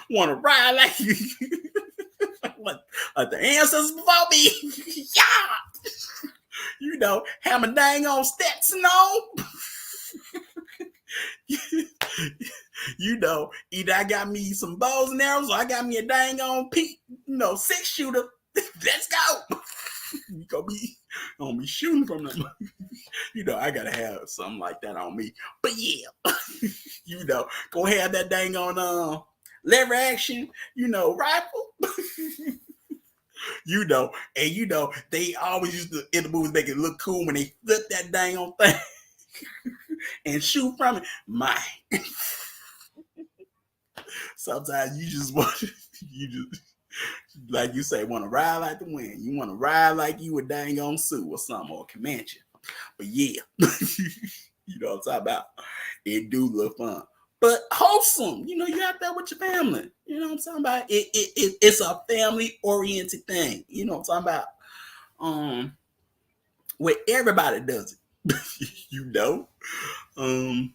wanna ride like like the ancestors before me. Yeah. Have my dang on Stetson on. Either I got me some bows and arrows or I got me a dang on 6-shooter. Let's go. You gonna be shooting from them. I gotta have something like that on me. But yeah, go have that dang on lever action, rifle. They always used to in the movies make it look cool when they flip that dang on thing and shoot from it. My, sometimes you just want you just like you say, want to ride like the wind. You want to ride like you a dang on Sioux or something or Comanche. But yeah, you know what I'm talking about. It do look fun. But wholesome, you out there with your family. You know what I'm talking about? It's a family oriented thing. You know what I'm talking about? Where everybody does it. you know. Um,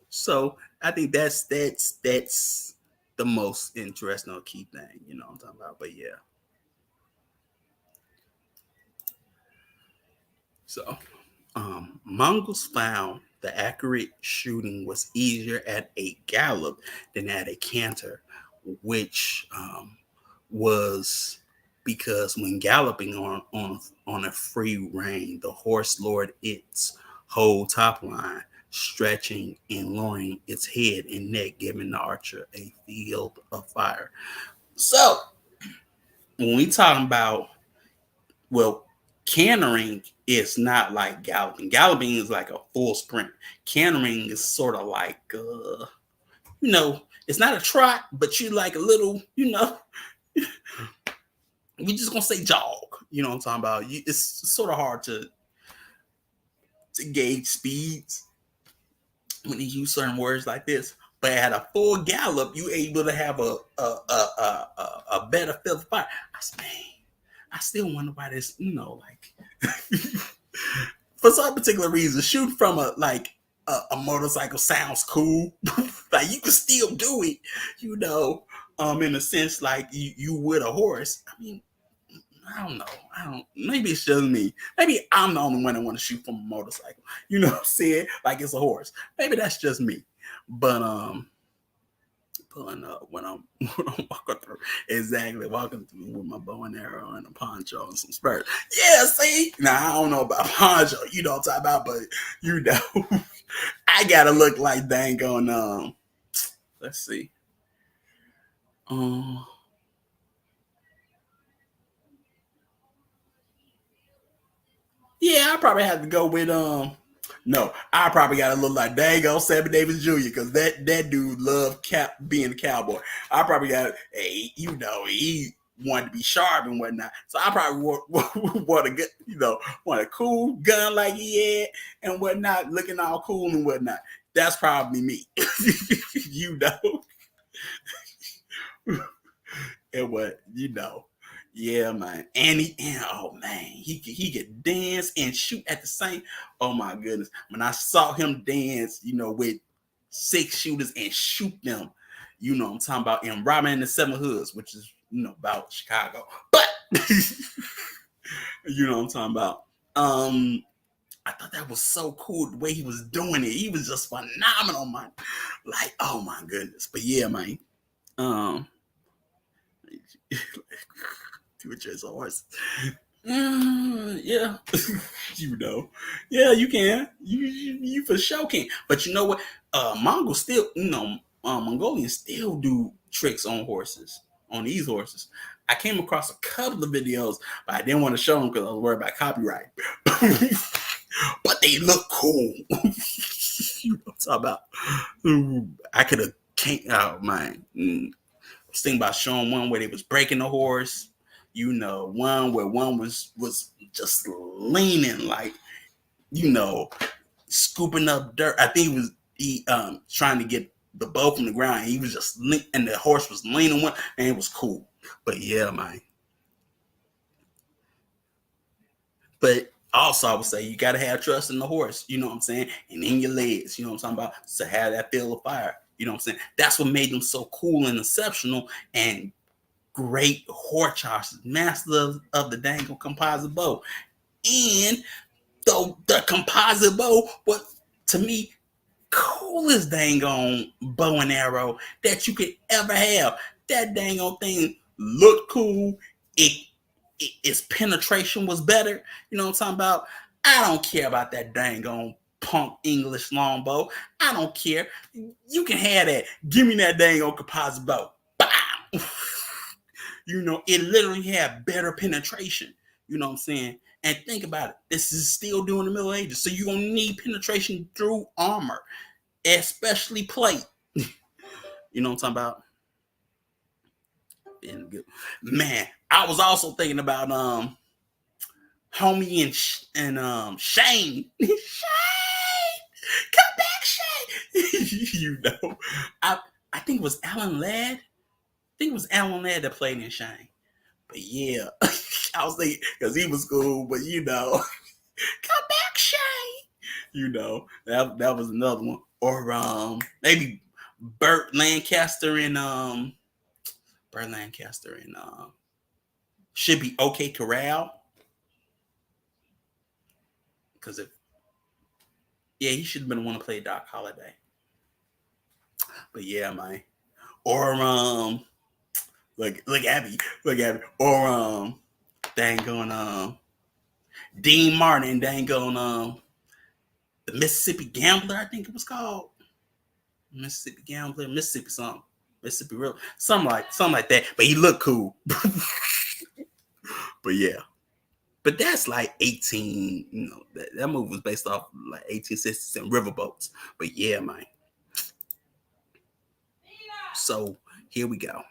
so I think that's the most interesting or key thing. You know what I'm talking about? But yeah. So Mongols found the accurate shooting was easier at a gallop than at a canter, which was because when galloping on a free rein, the horse lowered its whole top line, stretching and lowering its head and neck, giving the archer a field of fire. So when we talking about, well, cantering is not like galloping. Galloping is like a full sprint. Cantering is sort of like it's not a trot, but you like a little, we just gonna say jog. You know what I'm talking about? It's sort of hard to gauge speeds when you use certain words like this. But at a full gallop, you able to have a better feel of fire. I still wonder why this, like for some particular reason, shooting from a motorcycle sounds cool. Like you can still do it, in a sense like you would a horse. I mean, I don't know. Maybe it's just me. Maybe I'm the only one that want to shoot from a motorcycle. You know what I'm saying? Like it's a horse. Maybe that's just me. But pulling up when I'm walking through. Exactly, walking through with my bow and arrow and a poncho and some spurs. Yeah, see? Now I don't know about poncho, you know what I'm talking about, but I gotta look like dang on let's see. Um yeah, I probably have to go with no, I probably gotta look like Dango Sammy Davis Jr. because that dude loved being a cowboy. I probably got he wanted to be sharp and whatnot. So I probably want a good, want a cool gun like he had and whatnot, looking all cool and whatnot. That's probably me. you know. And what yeah, man. And oh man, he could dance and shoot at the same. Oh my goodness, when I saw him dance, with 6 shooters and shoot them, I'm talking about in Robin and the Seven Hoods, which is about Chicago. But you know what I'm talking about. I thought that was so cool the way he was doing it. He was just phenomenal, man. Like, oh my goodness. But yeah, man. To a horse. Yeah, yeah, you can. You for sure can. But you know what? Mongols still, Mongolians still do tricks on horses, on these horses. I came across a couple of videos, but I didn't want to show them because I was worried about copyright. But they look cool. You know what I'm talking about? I could have came out, man. I was thinking about showing one where they was breaking the horse. One where one was just leaning like, scooping up dirt. I think he trying to get the bow from the ground. He was just and the horse was leaning one, and it was cool. But yeah, man. But also, I would say you gotta have trust in the horse. You know what I'm saying, and in your legs. You know what I'm talking about. To have that feel of fire. You know what I'm saying. That's what made them so cool and exceptional and great horse chargers, masters of the dangle composite bow. And the composite bow was, to me, coolest dang on bow and arrow that you could ever have. That dang on thing looked cool. Its penetration was better. You know what I'm talking about? I don't care about that dang on punk English longbow. I don't care. You can have that. Give me that dang on composite bow. Bow. It literally had better penetration. You know what I'm saying? And think about it. This is still during the Middle Ages. So you're going to need penetration through armor, especially plate. You know what I'm talking about? Man, I was also thinking about Homie and Shane. Shane! Come back, Shane! I think it was Alan Ladd. I think it was Alan Ladd that played in Shane. But yeah, I was thinking because he was cool, but come back, Shane. That was another one. Or maybe Burt Lancaster and should be OK Corral. Because he should have been the one to play Doc Holliday. But yeah, man. Or look Abby. Or dang on Dean Martin and dang on the Mississippi Gambler, I think it was called. Mississippi Gambler, Mississippi something. Mississippi Real, something like that. But he looked cool. But yeah. But that's like 18, that movie was based off like 1860s and riverboats. But yeah, man. So here we go.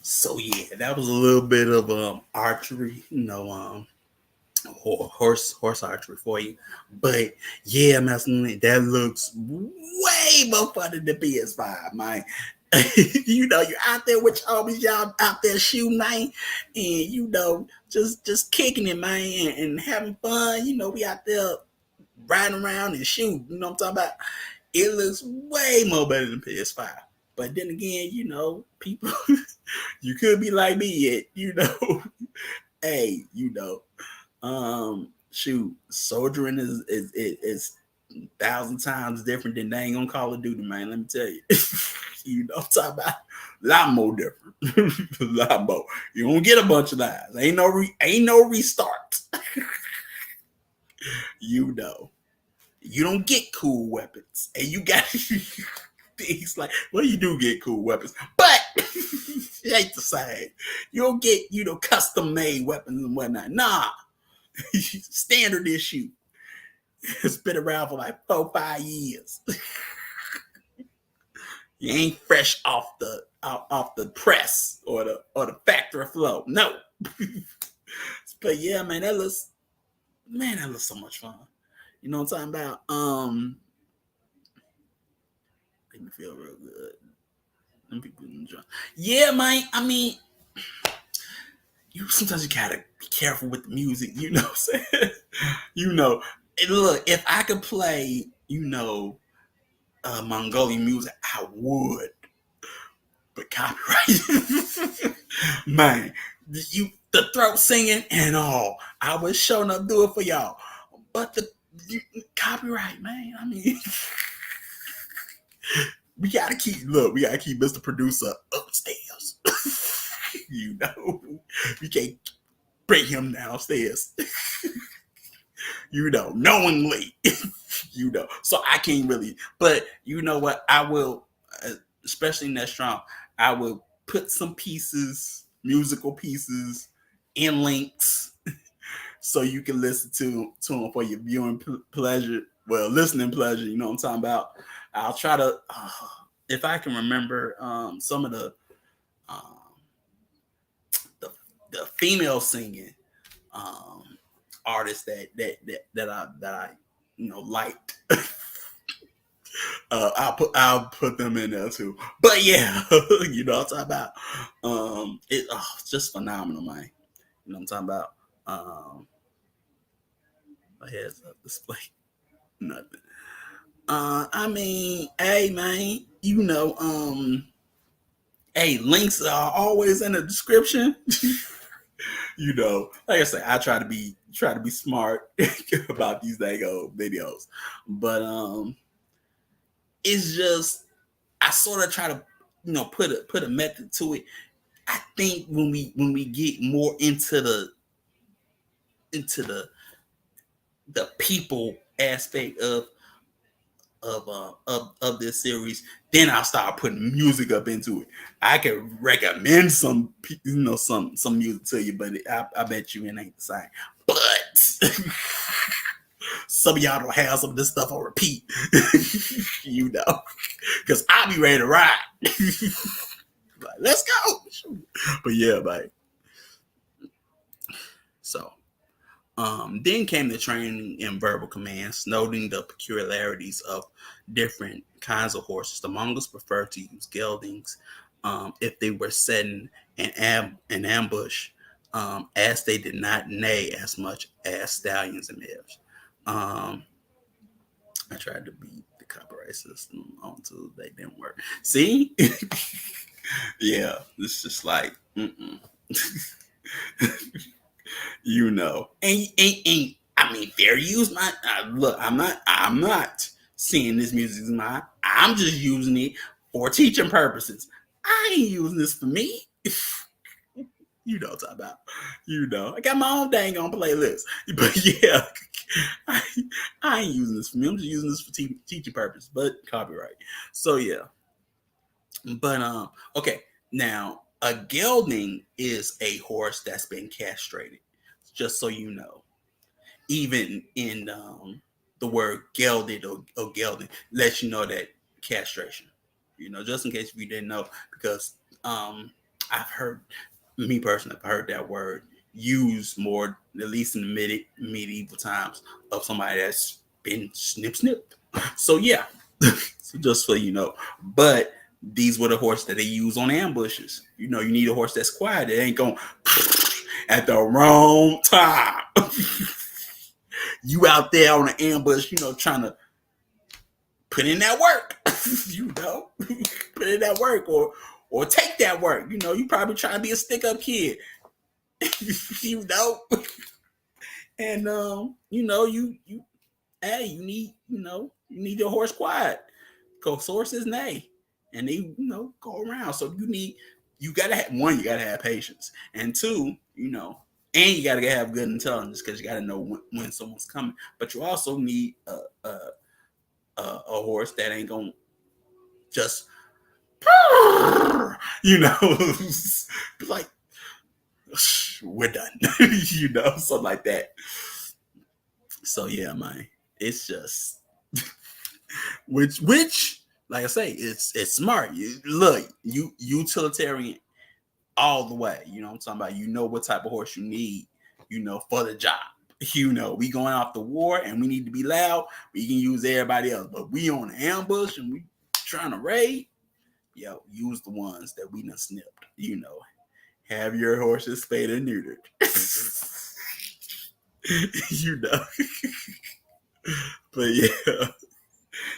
So yeah, that was a little bit of archery, horse archery for you. But yeah, man, that looks way more fun than the PS5, man. You're out there with y'all out there shooting, man, and just kicking it, man, and having fun. We out there riding around and shooting. You know what I'm talking about? It looks way more better than PS5. But then again, people, you could be like me, yet, hey, shoot, soldiering is 1,000 times different than dang on Call of Duty, man. Let me tell you. I'm talking about a lot more different. A lot more. You don't get a bunch of lives. Ain't no restart. You don't get cool weapons, and you got things like, well, you do get cool weapons, but it ain't the same. You don't get, custom made weapons and whatnot. Nah, standard issue. It's been around for like 4-5 years. You ain't fresh off the press or the factory flow. No. But yeah, that looks so much fun. You know what I'm talking about? Make me feel real good. Them people enjoy. Yeah, man. I mean, sometimes you gotta be careful with the music. You know what I'm saying? And look, if I could play, Mongolian music, I would. But copyright, man, the throat singing and all, I was showing up do it for y'all. But the copyright, man. I mean, we gotta keep Mr. Producer upstairs. We can't bring him downstairs. Knowingly. So I can't really. But you know what? I will, especially in that strong, I will put some musical pieces, in links, so you can listen to them for your viewing pleasure. Well, listening pleasure. You know what I'm talking about. I'll try to, if I can remember, some of um, the female singing artists that I liked. I'll put them in there too. But yeah, you know what I'm talking about. It's just phenomenal, man. You know what I'm talking about. My head's up display. Nothing. I mean, hey man, hey, links are always in the description. Like I say, I try to be smart about these dago videos, but it's just I sort of try to put a method to it. I think when we get more into the people aspect of this series, then I'll start putting music up into it. I can recommend some music to you, but I bet you it ain't the same. But some of y'all don't have some of this stuff on repeat, because I'll be ready to ride. Like, let's go. But yeah, like, so then came the training in verbal commands, noting the peculiarities of different kinds of horses. The Mongols preferred to use geldings if they were setting an ambush, as they did not neigh as much as stallions and mares. I tried to beat the copyright system onto they didn't work. See? Yeah, it's just like, and I mean, fair use. Look, I'm not saying this music is mine. I'm just using it for teaching purposes. I ain't using this for me. You know what I'm talking about. I got my own dang on playlist. But yeah, I ain't using this for me. I'm just using this for teaching purpose, but copyright. So yeah. But okay. Now, a gelding is a horse that's been castrated. Just so you know, even in the word gelded or gelding lets you know that castration. Just in case if you didn't know, because I've heard, me personally, I've heard that word used more, at least in the medieval times, of somebody that's been snip. So yeah, so just so you know, but these were the horses that they use on ambushes. You need a horse that's quiet. That ain't going at the wrong time. You out there on an ambush, trying to put in that work. Put in that work or take that work. You probably trying to be a stick up kid. you know. And you hey, you need your horse quiet. Because horses neigh. And they, go around. So you gotta have you gotta have patience. And two, And you gotta have good intelligence because you gotta know when someone's coming. But you also need a horse that ain't gonna just like we're done, something like that. So yeah, man, it's just which like I say, it's smart. You utilitarian all the way. You know what I'm talking about? You know what type of horse you need, for the job. We going off the war and we need to be loud. We can use everybody else, but we on an ambush and we trying to raid. Yo, use the ones that we done snipped. Have your horses spayed and neutered. you know. But yeah,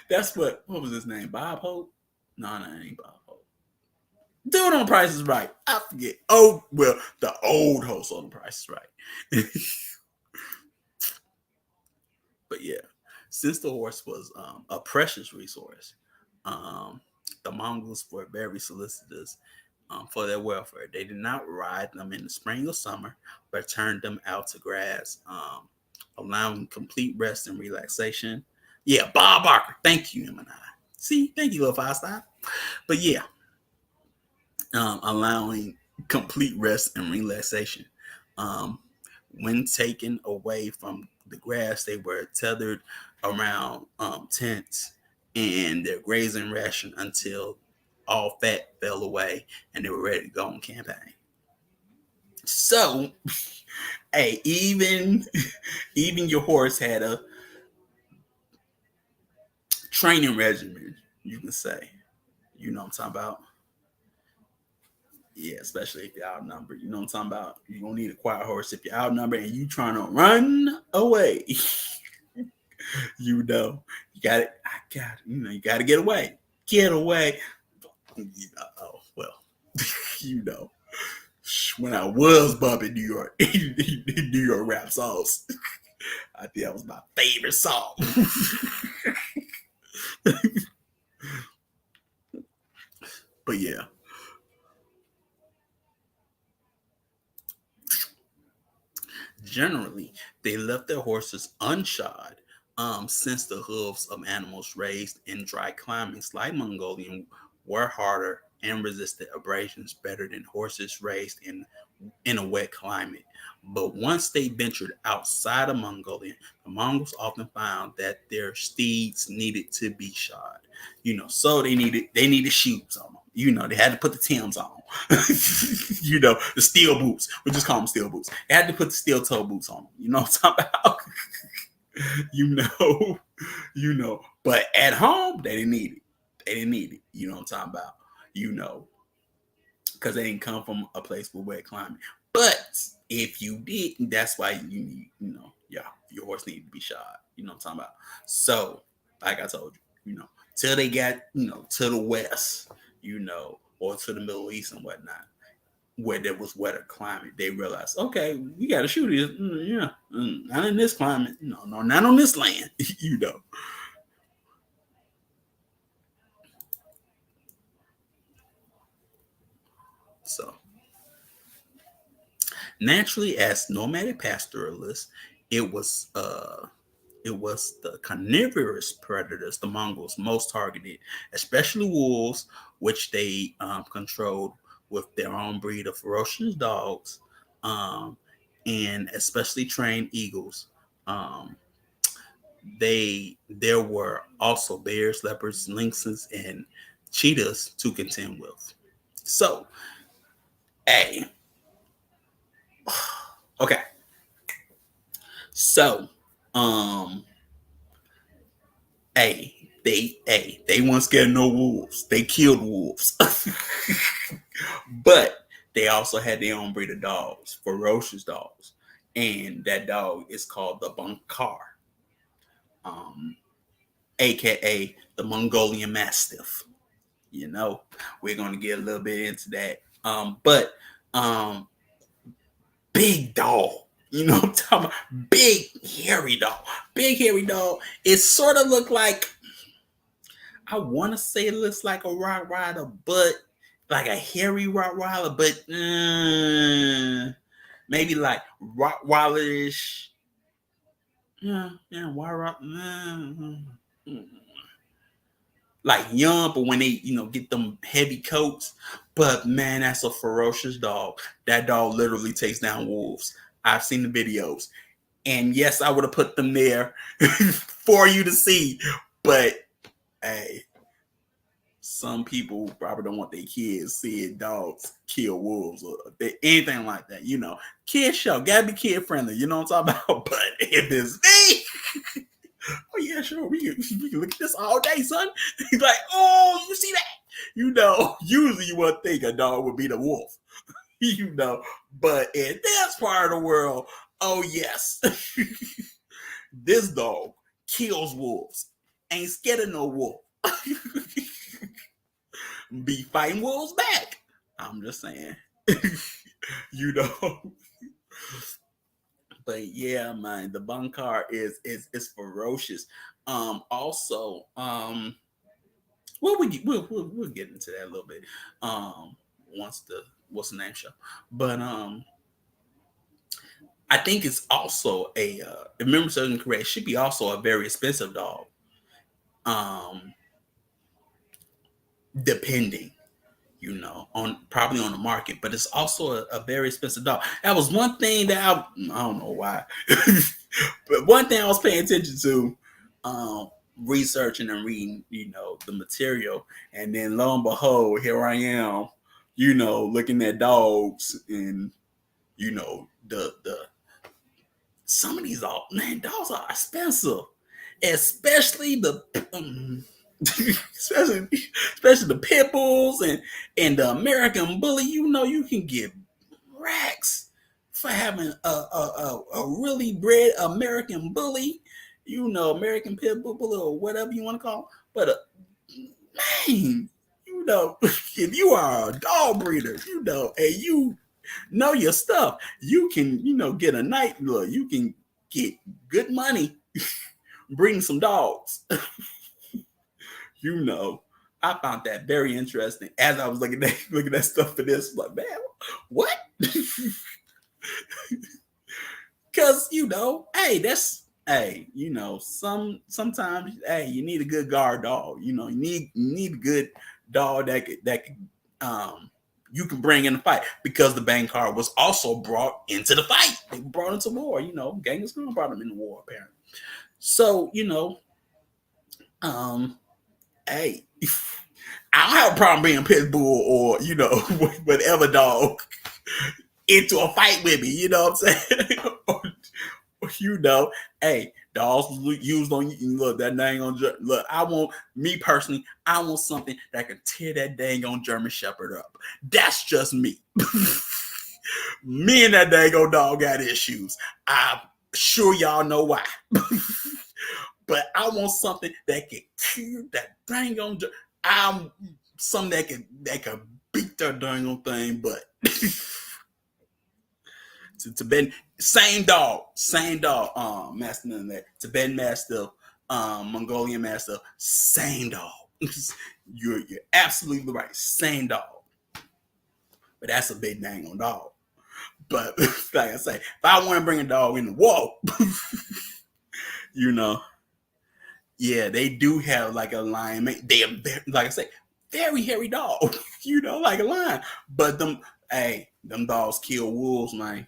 that's what was his name? Bob Hope? No, it ain't Bob Hope. Dude on Price is Right. I forget. Oh, well, the old host on The Price is Right. But yeah, since the horse was a precious resource, um, the Mongols were very solicitous for their welfare. They did not ride them in the spring or summer, but turned them out to grass, allowing complete rest and relaxation. Yeah, Bob Barker. Thank you, M&I. See, thank you, little five star. But yeah, allowing complete rest and relaxation. Um, when taken away from the grass, they were tethered around tents and their grazing ration until all fat fell away and they were ready to go on campaign. So, hey, even your horse had a training regimen, you can say. You know what I'm talking about? Yeah, especially if you're outnumbered. You know what I'm talking about? You don't need a quiet horse if you're outnumbered and you trying to run away. You got it. I got it. You got to get away. Get away. Oh, well, you know, when I was bumping New York, New York rap songs, I think that was my favorite song. But yeah, generally, they left their horses unshod, since the hooves of animals raised in dry climates like Mongolian were harder and resisted abrasions better than horses raised in a wet climate. But once they ventured outside of Mongolia, the Mongols often found that their steeds needed to be shod. So they needed shoes on them. They had to put the Tims on. The steel boots. We just call them steel boots. They had to put the steel toe boots on them. You know what I'm talking about? you know, But at home, they didn't need it. They didn't need it. You know what I'm talking about? You know, because they didn't come from a place with wet climate. But if you did, that's why you need, your horse needed to be shod. You know what I'm talking about? So, like I told you, till they got, to the west, or to the Middle East and whatnot, where there was wetter climate, they realized, okay, we got to shoot it. Not in this climate. No, not on this land. So, naturally, as nomadic pastoralists, it was the carnivorous predators the Mongols most targeted, especially wolves, which they controlled with their own breed of ferocious dogs, um, and especially trained eagles. Um, there were also bears, leopards, lynxes, and cheetahs to contend with. So, hey, okay, so, um, they weren't scared of no wolves. They killed wolves. But they also had their own breed of dogs, ferocious dogs. And that dog is called the Bankhar, um, aka the Mongolian Mastiff. We're gonna get a little bit into that. But um big dog. You know what I'm talking about? Big hairy dog. Big hairy dog. It sort of looked like, I want to say it looks like a Rottweiler, but like a hairy Rottweiler, but maybe like Rottweilerish. Yeah, like young, but when they, get them heavy coats. But man, that's a ferocious dog. That dog literally takes down wolves. I've seen the videos. And yes, I would have put them there for you to see. But hey, some people probably don't want their kids seeing dogs kill wolves or anything like that. Kid show, gotta be kid friendly. You know what I'm talking about? But if it's me, oh yeah, sure, we can look at this all day, son. He's like, oh, you see that? Usually you would think a dog would be the wolf. But in this part of the world, oh yes, this dog kills wolves. Ain't scared of no wolf. Be fighting wolves back. I'm just saying. you know. But yeah, man, the Bankhar is ferocious. Also, we'll get into that a little bit. Once the what's the name show, but I think it's also a if memory serves me correct, it should be also a very expensive dog. Depending, on probably on the market, but it's also a very expensive dog. That was one thing that I don't know why, but one thing I was paying attention to, researching and reading, the material, and then lo and behold, here I am, looking at dogs, and the some of these dogs are expensive, especially the especially the pit bulls and the American bully. You can get racks for having a really bred American bully, American pit bull bully or whatever you want to call it. But man, if you are a dog breeder, and you know your stuff, you can, get a night look. You can get good money breeding some dogs. I found that very interesting as I was looking at stuff for this. Like, man, what? Because sometimes you need a good guard dog. You need a good dog that could you can bring in the fight, because the Bankhar was also brought into the fight. They brought into war. Genghis Khan brought them in the war apparently. So hey, I don't have a problem being pit bull or whatever dog into a fight with me. You know what I'm saying? Hey, dogs used on you. Look, that dang on look. Me personally, I want something that can tear that dang on German Shepherd up. That's just me. Me and that dang old dog got issues. I'm sure y'all know why. But I want something that can kill that dang on. I'm something that can beat that dang on thing, but Tibetan same dog, Mastiff in there. Tibetan Mastiff, Mongolian Mastiff, same dog. You're absolutely right, same dog. But that's a big dang on dog. But like I say, if I want to bring a dog in the wall, yeah, they do have like a lion. They are, like I say, very hairy dog. Like a lion. But them dogs kill wolves, man.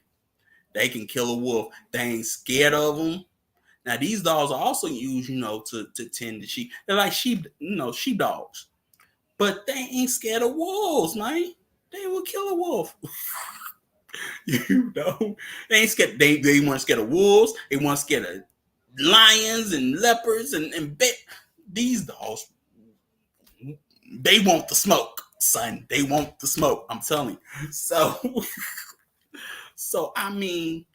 They can kill a wolf. They ain't scared of them. Now these dogs are also used, to tend to sheep. They're like sheep dogs. But they ain't scared of wolves, man. They will kill a wolf. They ain't scared. They weren't scared of wolves. They weren't scared of lions and leopards and these dogs. They want the smoke, son. They want the smoke. I'm telling you. So I mean,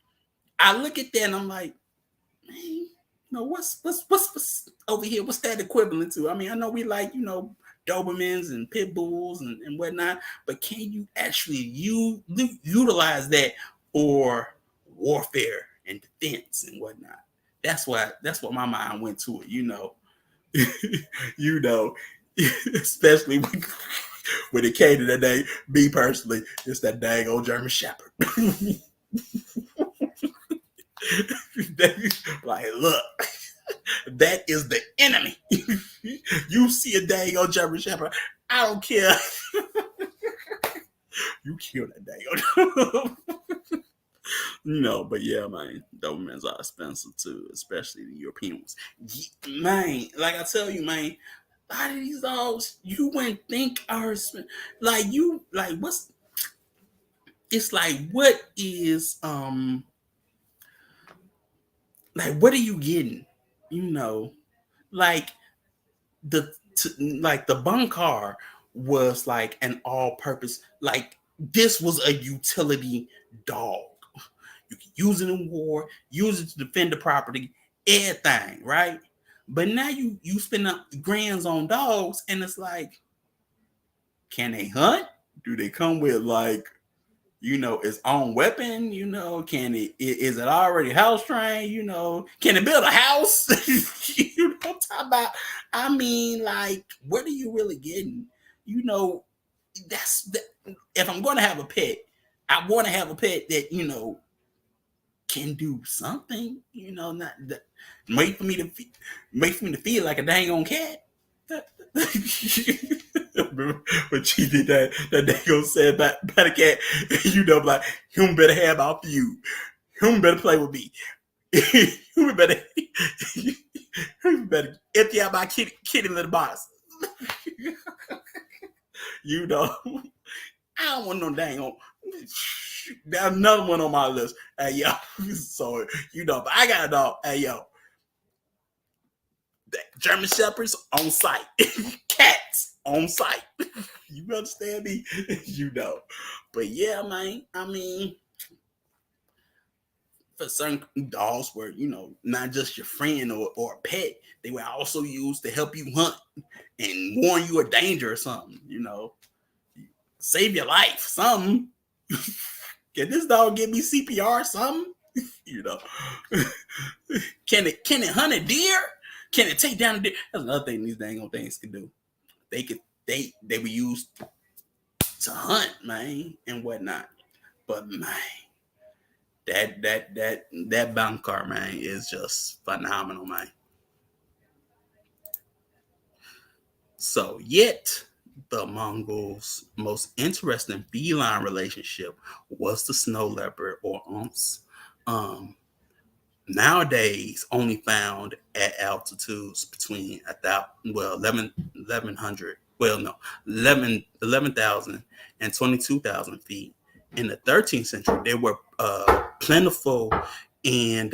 I look at that and I'm like, man, what's over here? What's that equivalent to? I mean, I know we like, Dobermans and pit bulls and whatnot, but can you actually utilize that for warfare and defense and whatnot? That's what my mind went to it. Especially when it came to that day. Me personally, it's that dang old German Shepherd. Like, look, that is the enemy. You see a dang old German Shepherd, I don't care. You kill that dang old. But yeah, man, Dobermans are expensive too, especially the European ones. Man, like I tell you, man, a lot of these dogs you wouldn't think are like you like what's it's like what is like what are you getting? You know, like like the Bankhar was like an all-purpose like this was a utility dog. You can use it in war, use it to defend the property, everything, right? But now you spend up grands on dogs, and it's like, can they hunt? Do they come with like its own weapon? Can is it already house trained? Can it build a house? I'm talking about. I mean, like, what are you really getting? You know, that's the, if I'm going to have a pet, I want to have a pet that can do something. Not that wait for me to wait for me to feel like a dang on cat. When she did that dang on said about the cat, like him better have our feud. Him better play with me. Him better him better empty out my kitty little box. you know, I don't want no dang on. There's another one on my list. Hey yo, so but I got a dog. Hey yo, German shepherds on site, cats on site. You understand me? But yeah, man. I mean, for certain dogs were not just your friend or a pet, they were also used to help you hunt and warn you of danger or something. Save your life, something. Can this dog give me CPR? Something. you know. Can it hunt a deer? Can it take down a deer? That's another thing these dang old things can do. They were used to hunt, man, and whatnot. But man, that Bankhar, man, is just phenomenal, man. So yet the Mongols' most interesting feline relationship was the snow leopard or unts. Um, Nowadays only found at altitudes between 1100 well no 11,000 and 22,000 feet. In the 13th century they were plentiful and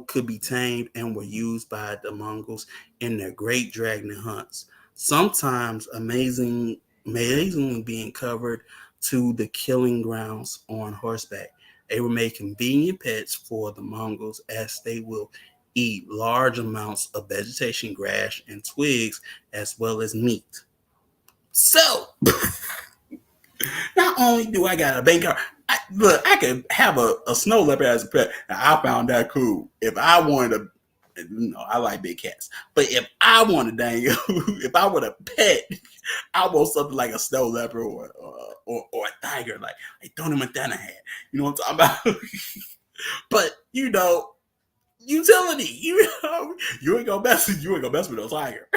could be tamed and were used by the Mongols in their great dragging hunts, sometimes amazingly being covered to the killing grounds on horseback. They were made convenient pets for the Mongols as they will eat large amounts of vegetation, grass, and twigs, as well as meat. So, not only do I got a Bankhar, look, I could have a snow leopard as a pet. Now, I found that cool. If I wanted a, I like big cats, but if I wanted if I want a pet, I want something like a snow leopard or a tiger, like Tony Montana had. You know what I'm talking about? But utility. You ain't gonna mess with no tiger.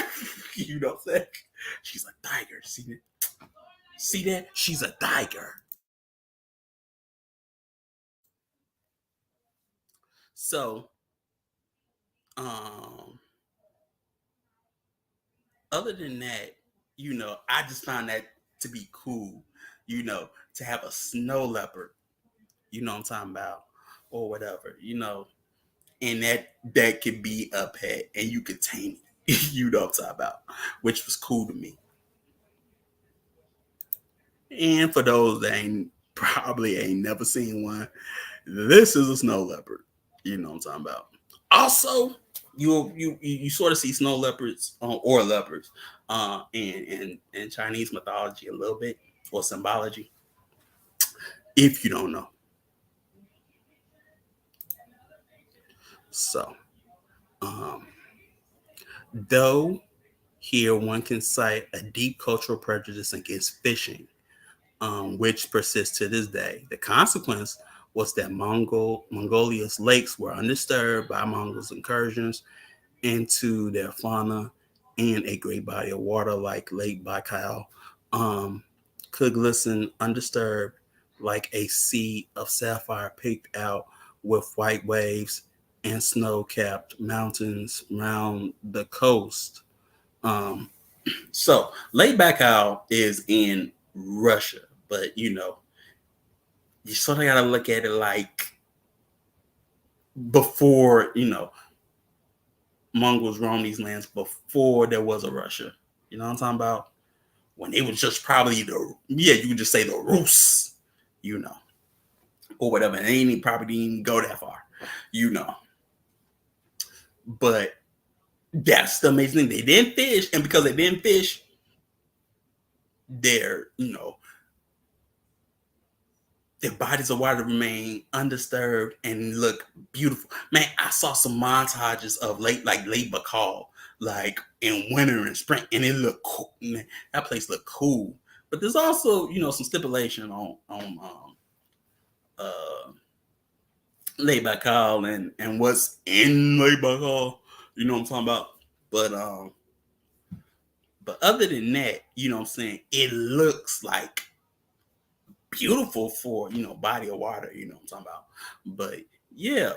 You know what I'm saying? She's a tiger. See that? She's a tiger. So, um, other than that, I just found that to be cool. To have a snow leopard. You know what I'm talking about, or whatever. And that could be a pet, and you could tame it. You know what I'm talking about, which was cool to me. And for those that ain't never seen one, this is a snow leopard. You know what I'm talking about. Also, you sort of see snow leopards or leopards in Chinese mythology a little bit or symbology. If you don't know, so um, though here one can cite a deep cultural prejudice against fishing. which persists to this day. The consequence was that Mongolia's lakes were undisturbed by Mongols' incursions into their fauna, and a great body of water like Lake Baikal could glisten undisturbed like a sea of sapphire picked out with white waves and snow-capped mountains round the coast. Um, so Lake Baikal is in Russia, but you sort of got to look at it like before, Mongols roamed these lands before there was a Russia. You know what I'm talking about? When it was just probably you could just say the Rus, or whatever. And they ain't probably didn't even go that far, But that's the amazing thing. They didn't fish, and because they didn't fish, their bodies of water remain undisturbed and look beautiful. Man, I saw some montages of Lake Baikal, like in winter and spring, and it looked cool. Man, that place looked cool. But there's also, some stipulation on Lake Baikal and what's in Lake Baikal. You know what I'm talking about? But other than that, what I'm saying, it looks like beautiful for body of water, what I'm talking about. But yeah,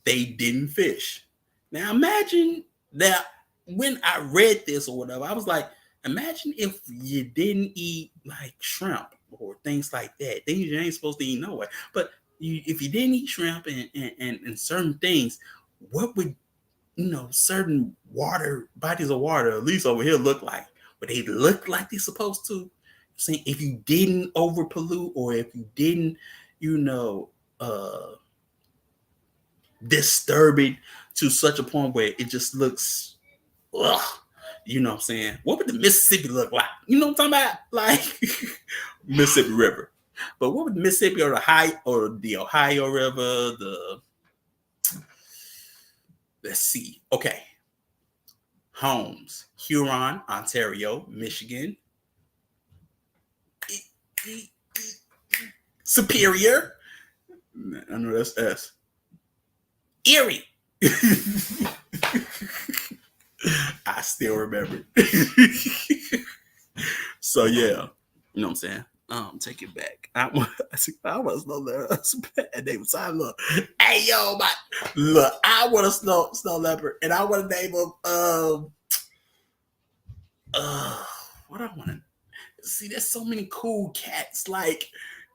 they didn't fish. Now imagine that when I read this or whatever, I was like, imagine if you didn't eat like shrimp or things like that, things you ain't supposed to eat no way. But if you didn't eat shrimp and certain things, what would certain bodies of water, at least over here, look like? Would they look like they're supposed to? Saying if you didn't over pollute, or if you didn't, disturb it to such a point where it just looks, ugh, you know what I'm saying? What would the Mississippi look like? You know what I'm talking about? Like Mississippi River. But what would the Mississippi or the Ohio River, let's see. Okay. Holmes, Huron, Ontario, Michigan, Superior. I know that's S. Erie. I still remember it. So yeah, you know what I'm saying? Take it back. I want to know that. And they was like, look, hey yo, look, I want a snow leopard, and I want to name him what I want to see. There's so many cool cats. Like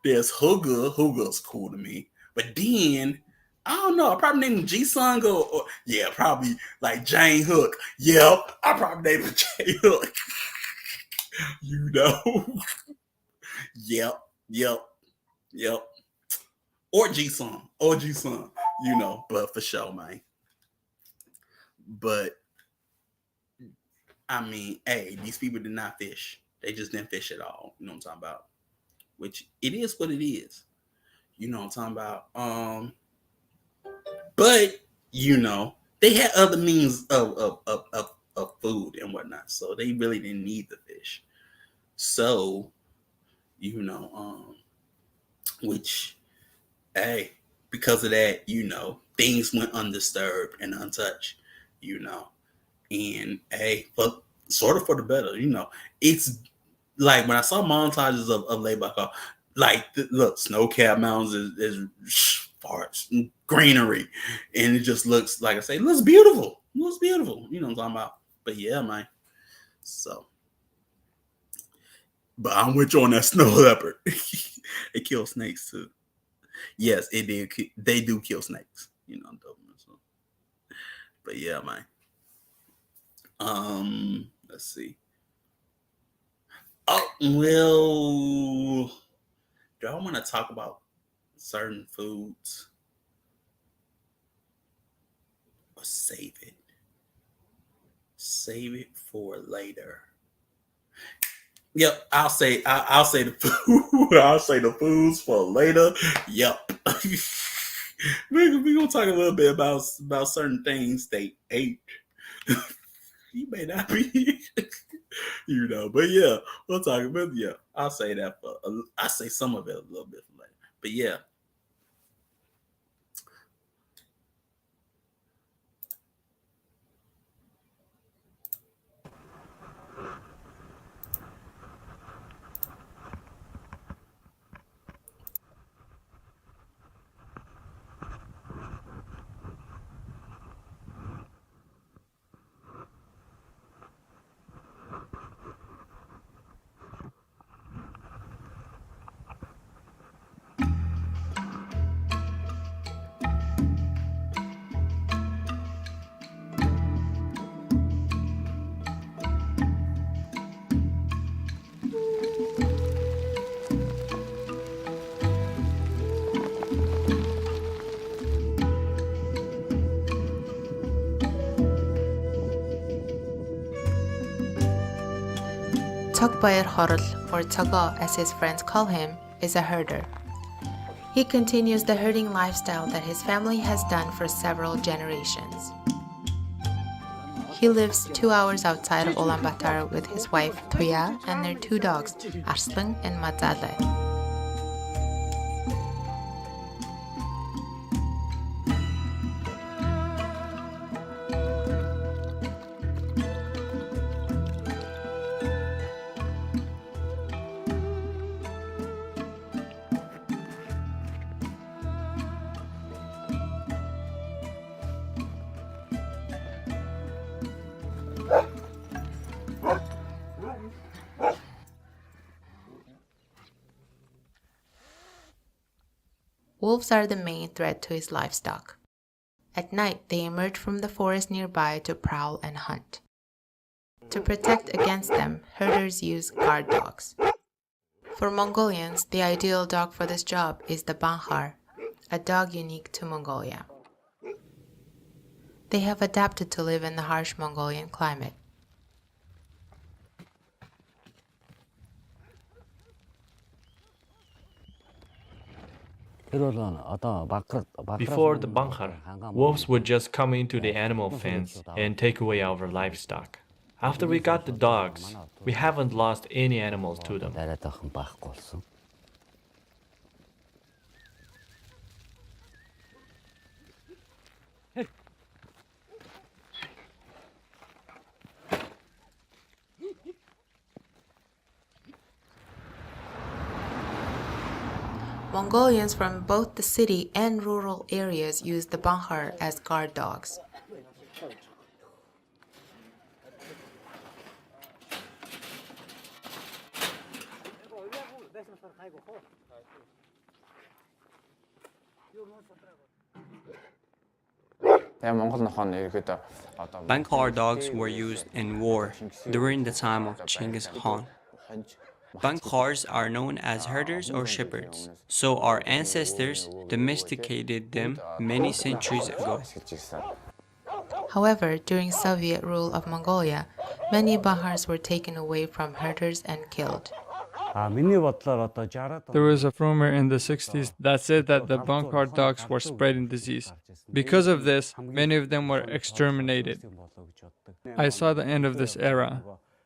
there's Hooga. Hooga's cool to me, but then I don't know. I probably name him G-Sung or yeah, probably like Jane Hook. Yeah, I probably name him Jane Hook. Yep. Or G-Sung. But for sure, man. But I mean, hey, these people did not fish. They just didn't fish at all. You know what I'm talking about? Which it is what it is. You know what I'm talking about? But they had other means of food and whatnot, so they really didn't need the fish. So, which, hey, because of that, things went undisturbed and untouched, and hey, but sort of for the better, it's like when I saw montages of Lake Baikal, like look, snow-capped mountains is parts greenery, and it just looks, like I say, it looks beautiful. You know what I'm talking about? But yeah, man. So, but I'm with you on that snow leopard. It kills snakes too. Yes, it did. They do kill snakes. So. But yeah, man. Let's see. Oh well, do I want to talk about certain foods or save it? Save it for later. Yep, I'll say the food. I'll say the foods for later. Yep. We're gonna talk a little bit about certain things they ate. He may not be, but yeah, we'll talk about yeah. I'll say that I'll say some of it a little bit later, but yeah. Tugbayar Horl, or Taga as his friends call him, is a herder. He continues the herding lifestyle that his family has done for several generations. He lives 2 hours outside of Ulaanbaatar with his wife Tuya and their 2 dogs, Arslan and Matzadeh. Wolves are the main threat to his livestock. At night, they emerge from the forest nearby to prowl and hunt. To protect against them, herders use guard dogs. For Mongolians, the ideal dog for this job is the Bankhar, a dog unique to Mongolia. They have adapted to live in the harsh Mongolian climate. Before the Bankhar, wolves would just come into the animal fence and take away our livestock. After we got the dogs, we haven't lost any animals to them. Mongolians from both the city and rural areas use the Bankhar as guard dogs. Bankhar dogs were used in war during the time of Genghis Khan. Bankhars are known as herders or shepherds, so our ancestors domesticated them many centuries ago. However, during Soviet rule of Mongolia, many Bankhars were taken away from herders and killed. There was a rumor in the 60s that said that the Bankhar dogs were spreading disease. Because of this, many of them were exterminated. I saw the end of this era.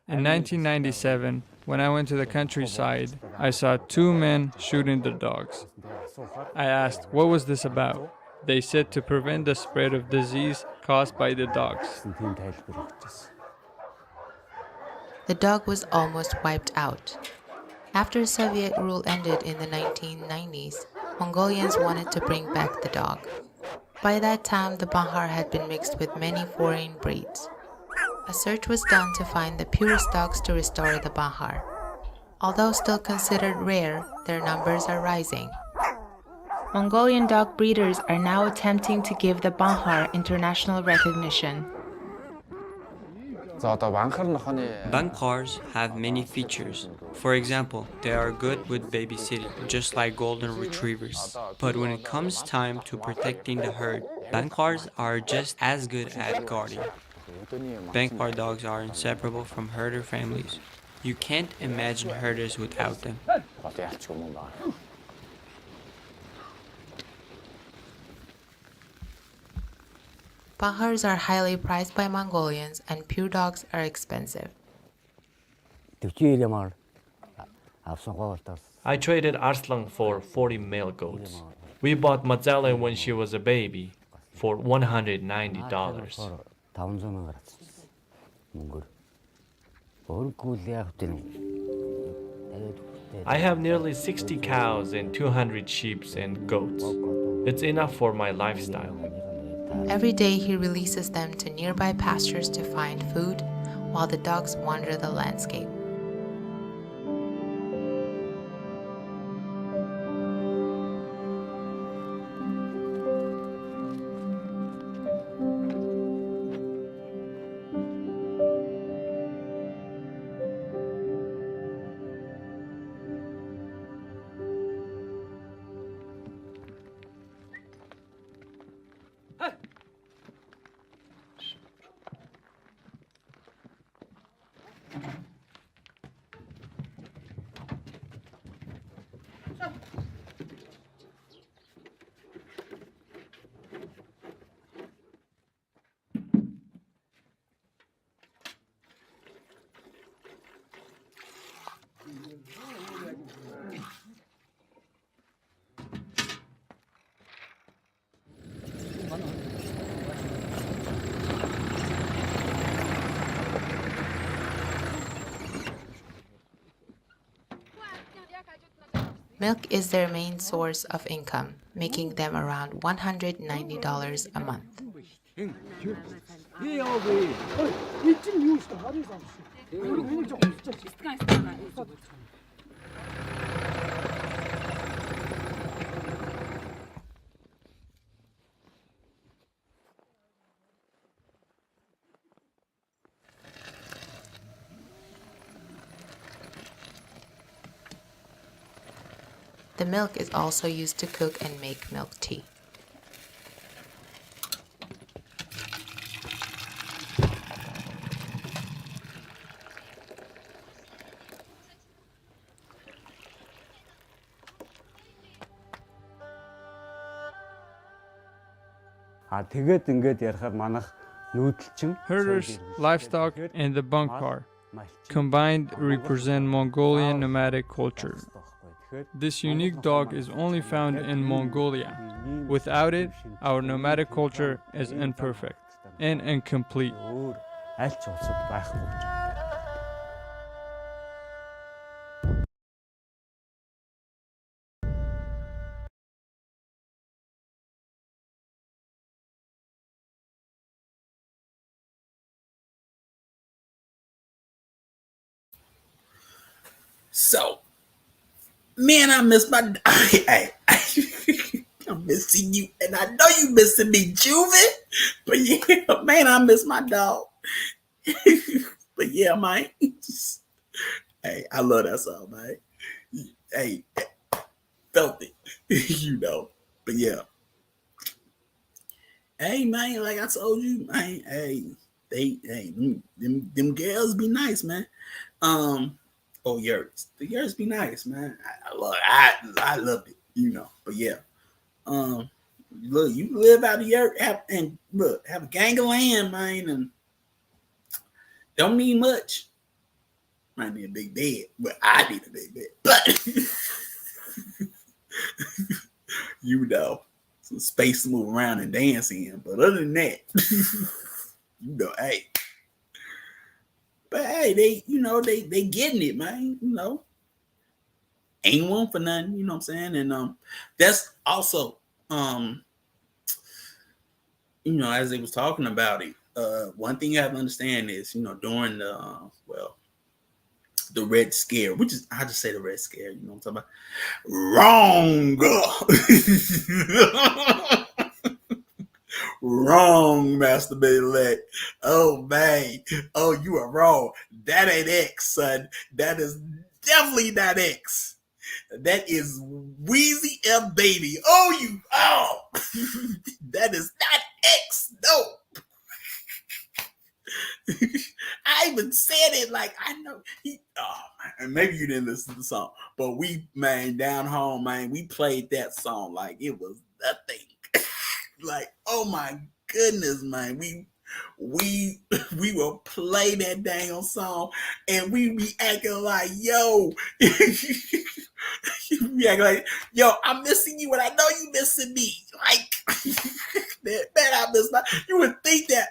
In 1997, when I went to the countryside, I saw 2 men shooting the dogs. I asked, what was this about? They said to prevent the spread of disease caused by the dogs. The dog was almost wiped out. After Soviet rule ended in the 1990s, Mongolians wanted to bring back the dog. By that time, the Bankhar had been mixed with many foreign breeds. A search was done to find the purest dogs to restore the Bankhar. Although still considered rare, their numbers are rising. Mongolian dog breeders are now attempting to give the Bankhar international recognition. Bankhars have many features. For example, they are good with babysitting, just like golden retrievers. But when it comes time to protecting the herd, Bankhars are just as good at guarding. Bankhar dogs are inseparable from herder families. You can't imagine herders without them. Bankhars are highly prized by Mongolians and pure dogs are expensive. I traded Arslan for 40 male goats. We bought Mazzella when she was a baby for $190. I have nearly 60 cows and 200 sheep and goats. It's enough for my lifestyle. Every day he releases them to nearby pastures to find food, while the dogs wander the landscape. Milk is their main source of income, making them around $190 a month. The milk is also used to cook and make milk tea. Herders, livestock, and the Bankhar combined represent Mongolian nomadic culture. This unique dog is only found in Mongolia. Without it, our nomadic culture is imperfect and incomplete. So, man, I miss my. I'm missing you, and I know you missing me, Juvie. But yeah, man, I miss my dog. But yeah, man. Hey, I love that song, man. Hey, felt it, But yeah, hey, man, like I told you, man. Them girls be nice, man. Yurts. The yurts be nice, man. I love it, But yeah, look, you live out of yurt have a gang of land, man, and don't need much. Might need a big bed, but I need a big bed. But some space to move around and dance in. But other than that, hey. But hey, they getting it, man. Ain't one for nothing, you know what I'm saying? And that's also as they was talking about it, one thing you have to understand is, during the Red Scare, which is, I just say the Red Scare, you know what I'm talking about? Wrong, Master Elect. Oh, man. Oh, you are wrong. That ain't X, son. That is definitely not X. That is Wheezy F Baby. Oh, that is not X. No. I even said it like I know and maybe you didn't listen to the song, but down home, man, we played that song like it was nothing. Like, oh my goodness, man. We we will play that dang song and we be acting like, yo, we acting like, yo, I'm missing you and I know you missing me. Like, man, I miss my. You would think that,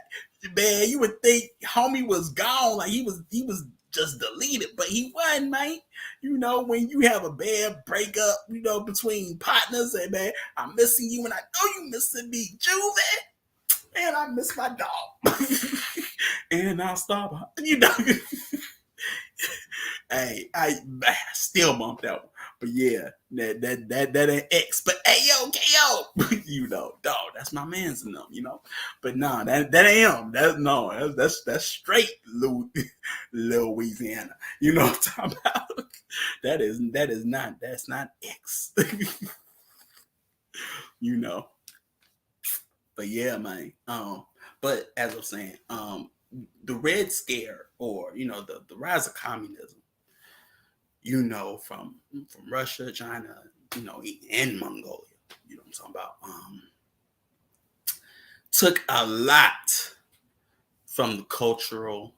man. You would think homie was gone, like he was just deleted, but he wasn't, man. You know, when you have a bad breakup, you know, between partners, and man, I'm missing you and I know you missing me, Juve. Man, I miss my dog. And I'll stop, you know. Hey, I still bumped out. But yeah, that ain't X. But hey, yo, KO, you know, dog, that's my man's in them, you know. But nah, that ain't him. That's straight Lil Louisiana. You know what I'm talking about? That's not X. You know. But yeah, man. But as I was saying, the Red Scare, or you know, the rise of communism, you know, from Russia, China, you know, and Mongolia, you know what I'm talking about, took a lot from the cultural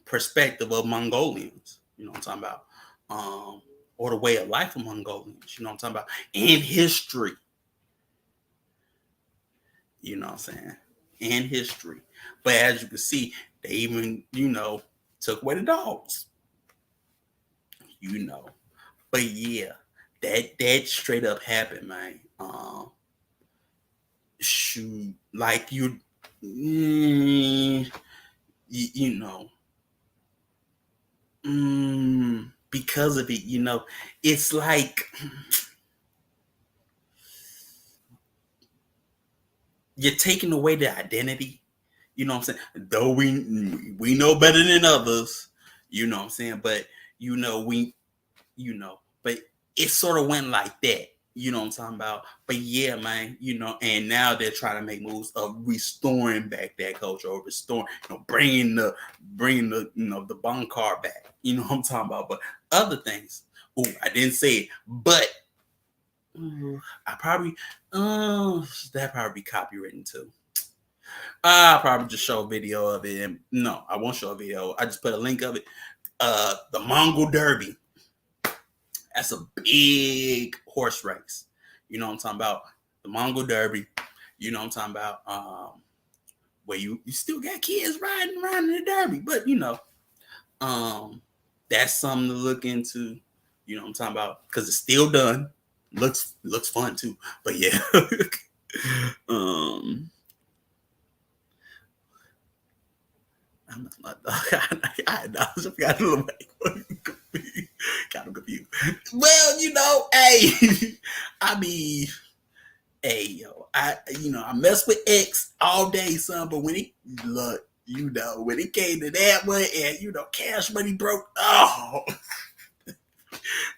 perspective of Mongolians, you know what I'm talking about, or the way of life of Mongolians, you know what I'm talking about, and history, you know what I'm saying, and history. But as you can see, they even, you know, took away the dogs, you know. But yeah, that straight up happened, man. Shoot, like you know, because of it, you know, it's like you're taking away the identity. You know what I'm saying? Though we know better than others, you know what I'm saying. But you know but it sort of went like that. You know what I'm talking about? But yeah, man, you know, and now they're trying to make moves of restoring back that culture, or restoring, you know, bringing the you know, the Bankhar back. You know what I'm talking about? But other things, I didn't say it, but I probably that probably be copywritten too. I'll probably just show a video of it, and no, I won't show a video. I just put a link of it. The Mongol Derby. That's a big horse race. You know what I'm talking about? The Mongol Derby. You know what I'm talking about? Where you still got kids riding around in the Derby, but you know, that's something to look into. You know what I'm talking about? Because it's still done. Looks fun too. But yeah. I'm not, I got a little kind of confused. Well, you know, hey, I mean, hey, yo, I mess with X all day, son. But when it look, you know, when it came to that one, and you know, Cash Money broke. Oh,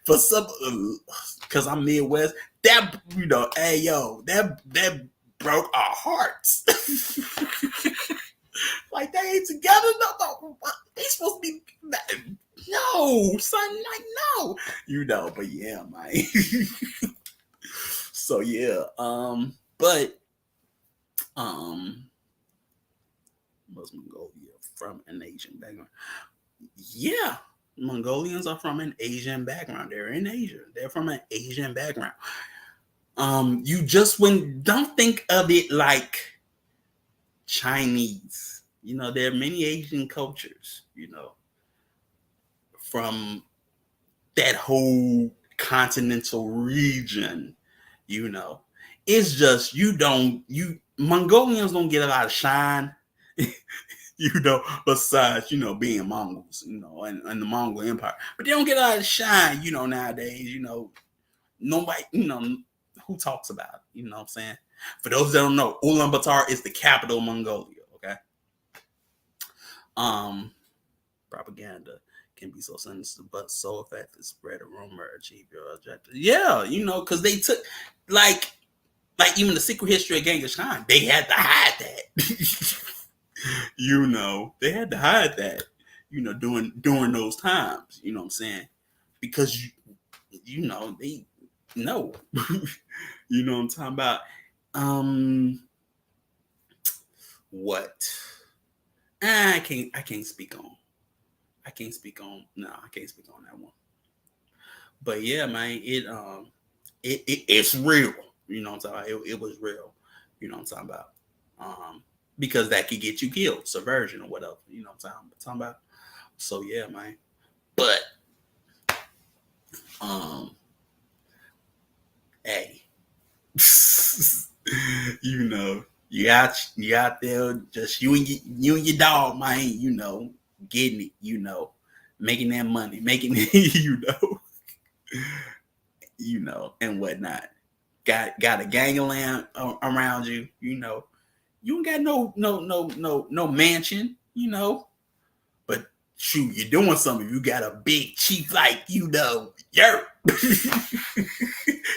for some, because I'm Midwest. That, you know, hey, yo, that broke our hearts. Like, they ain't together. No, they supposed to be. No, son, like, no. You know, but yeah, man. So yeah, but was Mongolia from an Asian background? Yeah, Mongolians are from an Asian background. They're in Asia. They're from an Asian background. You just don't think of it like Chinese. You know, there are many Asian cultures, you know, from that whole continental region, you know. It's just Mongolians don't get a lot of shine, you know, besides, you know, being Mongols, you know, and the Mongol Empire. But they don't get a lot of shine, you know, nowadays, you know. Nobody, you know, who talks about it, you know what I'm saying? For those that don't know, Ulaanbaatar is the capital of Mongolia, okay? Propaganda can be so sinister, but so effective, spread a rumor, achieve your objective. Yeah, you know, because they took, like even the secret history of Genghis Khan, they had to hide that. You know, they had to hide that, you know, during those times, you know what I'm saying? Because, you know, they know. You know what I'm talking about? what I can't speak on. I can't speak on that one. But yeah, man, it's real. You know what I'm talking about? It was real. You know what I'm talking about? Because that could get you killed, subversion or whatever. You know what I'm talking about? So yeah, man. But hey, you know, you out there, just you and your dog, man. You know, getting it. You know, making that money, making it. You know, and whatnot. Got a gang of land around you. You know, you ain't got no mansion. You know, but shoot, you're doing something. You got a big chief like you know,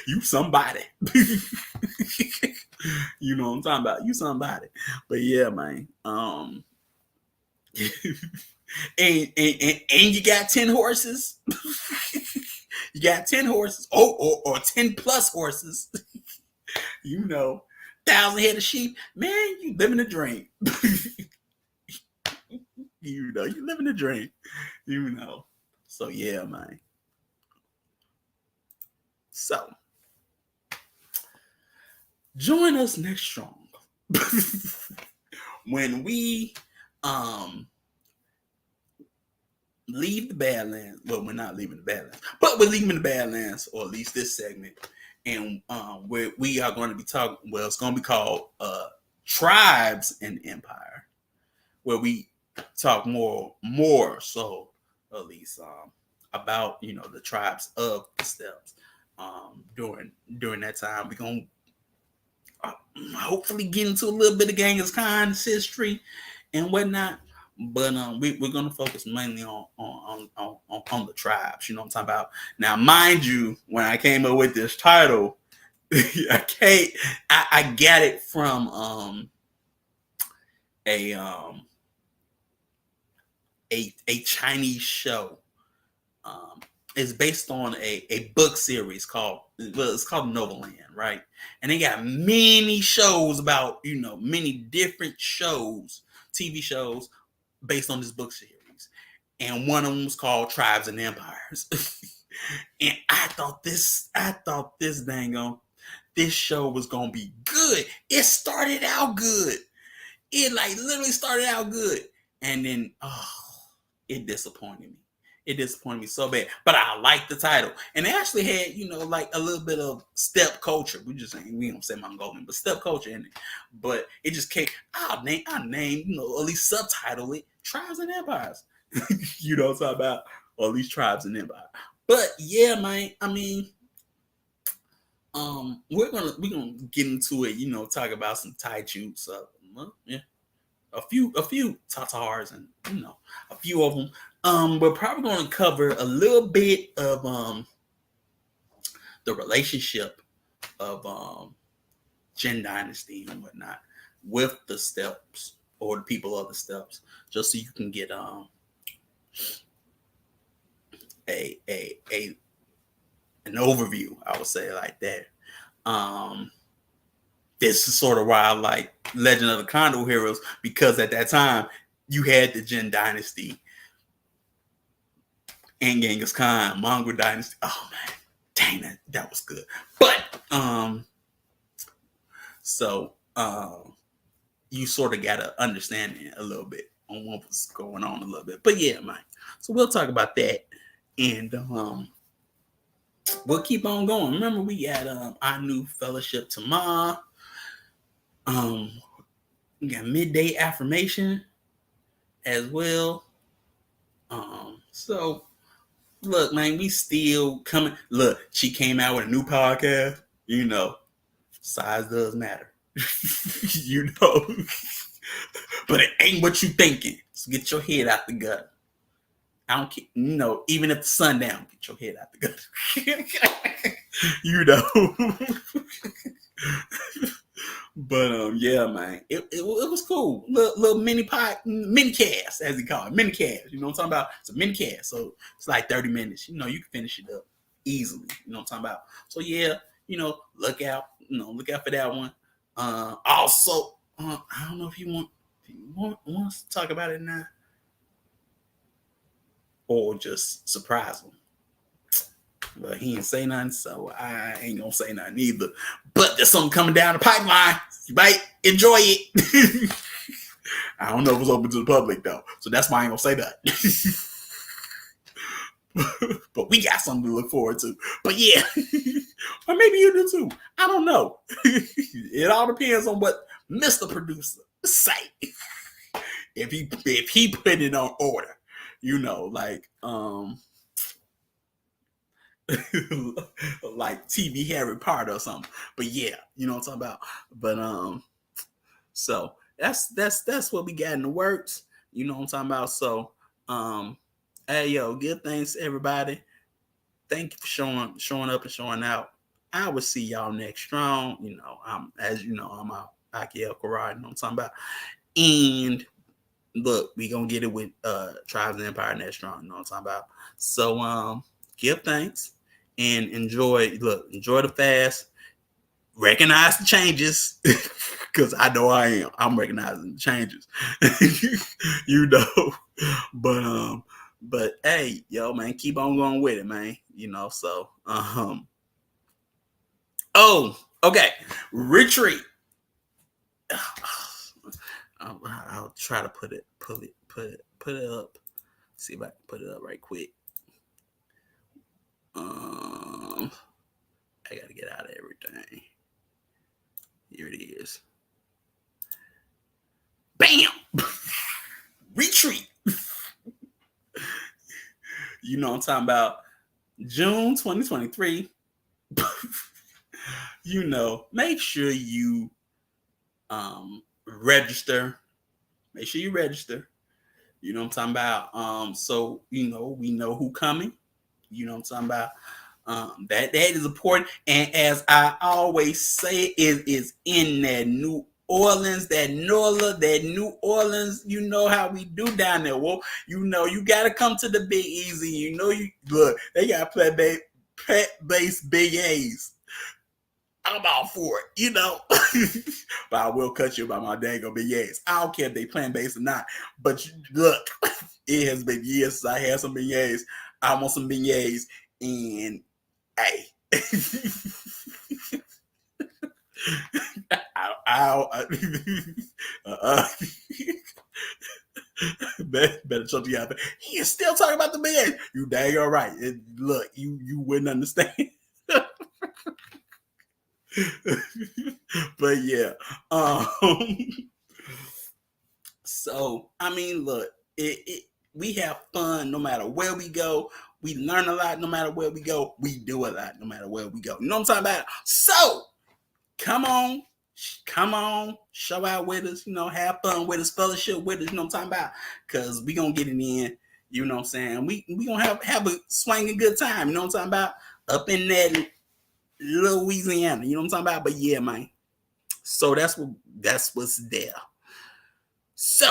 you somebody. You know what I'm talking about? You somebody. But yeah, man. And you got 10 horses. You got 10 horses. Or 10 plus horses. You know, 1,000 head of sheep. Man, you living a dream. You know, you living a dream. You know. So yeah, man. So join us next strong when we leave the Badlands. Well, we're not leaving the Badlands, but we're leaving the Badlands, or at least this segment. And we are going to be talking. Well, it's going to be called Tribes and Empire, where we talk more so, at least about the tribes of the steppes. During that time, we're gonna hopefully get into a little bit of Genghis Khan's history and whatnot. But we're gonna focus mainly on the tribes. You know what I'm talking about. Now, mind you, when I came up with this title, I got it from a Chinese show. It's based on a book series called Novaland, right? And they got many shows about many different shows, TV shows based on this book series, and one of them was called Tribes and Empires. And I thought this show was gonna be good. It started out good. It like literally started out good, and then it disappointed me. It disappointed me so bad, but I liked the title, and it actually had like a little bit of steppe culture. We don't say Mongolian, but steppe culture in it. But it just came. I name at least subtitle it Tribes and Empires. You know what I'm talking about, or at least Tribes and Empire. But yeah, man. I mean, we're gonna get into it. Talk about some Tai Chu stuff. Yeah. A few Tatars and a few of them. We're probably going to cover a little bit of the relationship of Jin Dynasty and whatnot with the steppes, or the people of the steppes, just so you can get an overview, I would say, like that. This is sort of why I like Legend of the Condor Heroes, because at that time you had the Jin Dynasty and Genghis Khan, Mongol Dynasty. Oh man, dang, that was good. But so you sort of got to understand it a little bit on what was going on a little bit. But yeah, man. So we'll talk about that, and we'll keep on going. Remember, we got our new fellowship tomorrow. We got midday affirmation as well. So look, man, we still coming. Look, she came out with a new podcast. Size does matter. But it ain't what you thinking. So get your head out the gutter. I don't care. Even if the sun down, get your head out the gutter. But yeah, man, it was cool. Little mini cast, as they call it, mini cast. You know what I'm talking about? It's a mini cast, so it's like 30 minutes. You can finish it up easily. You know what I'm talking about? So yeah, look out. Look out for that one. Also, I don't know if you want. wants to talk about it now, or just surprise him. But he ain't say nothing, so I ain't gonna say nothing either. But there's something coming down the pipeline. You might enjoy it. I don't know if it's open to the public though, so that's why I ain't gonna say that. But we got something to look forward to. But yeah, or maybe you do too. I don't know. It all depends on what Mr. Producer say. If he put it on order, like like TV Harry Potter or something. But yeah, you know what I'm talking about. But so that's what we got in the works. You know what I'm talking about. So hey yo, give thanks everybody. Thank you for showing up and showing out. I will see y'all next strong. I'm Achi El Karar, you know what I'm talking about. And look, we gonna get it with Tribes and Empire next strong, you know what I'm talking about. So give thanks and enjoy the fast. Recognize the changes. Because I know I am. I'm recognizing the changes. But hey, yo, man, keep on going with it, man. So oh, okay. Retreat. I'll try to put it up. See if I can put it up right quick. I gotta get out of everything. Here it is. Bam! Retreat. You know what I'm talking about. June 2023. Make sure you register. Make sure you register. You know what I'm talking about. So we know who coming. You know what I'm talking about. That is important. And as I always say, it is in that New Orleans, that NOLA, that New Orleans. You know how we do down there. Well, you got to come to the Big Easy. Look, they got plant-based beignets. I'm all for it, But I will cut you about my dang beignets. I don't care if they plant-based or not. But look, it has been years since I had some beignets. I want some beignets, and hey, better shut you out. He is still talking about the beignets. You dang all right. Look, you wouldn't understand. But yeah, so I mean, look, we have fun no matter where we go. We learn a lot no matter where we go. We do a lot no matter where we go. You know what I'm talking about? So come on, show out with us. Have fun with us, fellowship with us. You know what I'm talking about? Because we gonna get it in. You know what I'm saying? We gonna have a swinging good time. You know what I'm talking about? Up in that Louisiana. You know what I'm talking about? But yeah, man. So that's what's there. So,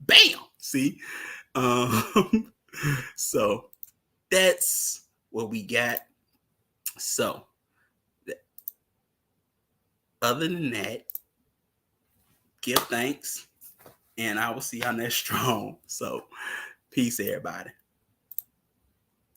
bam. See, so that's what we got. So, other than that, give thanks, and I will see y'all next strong. So, peace, everybody.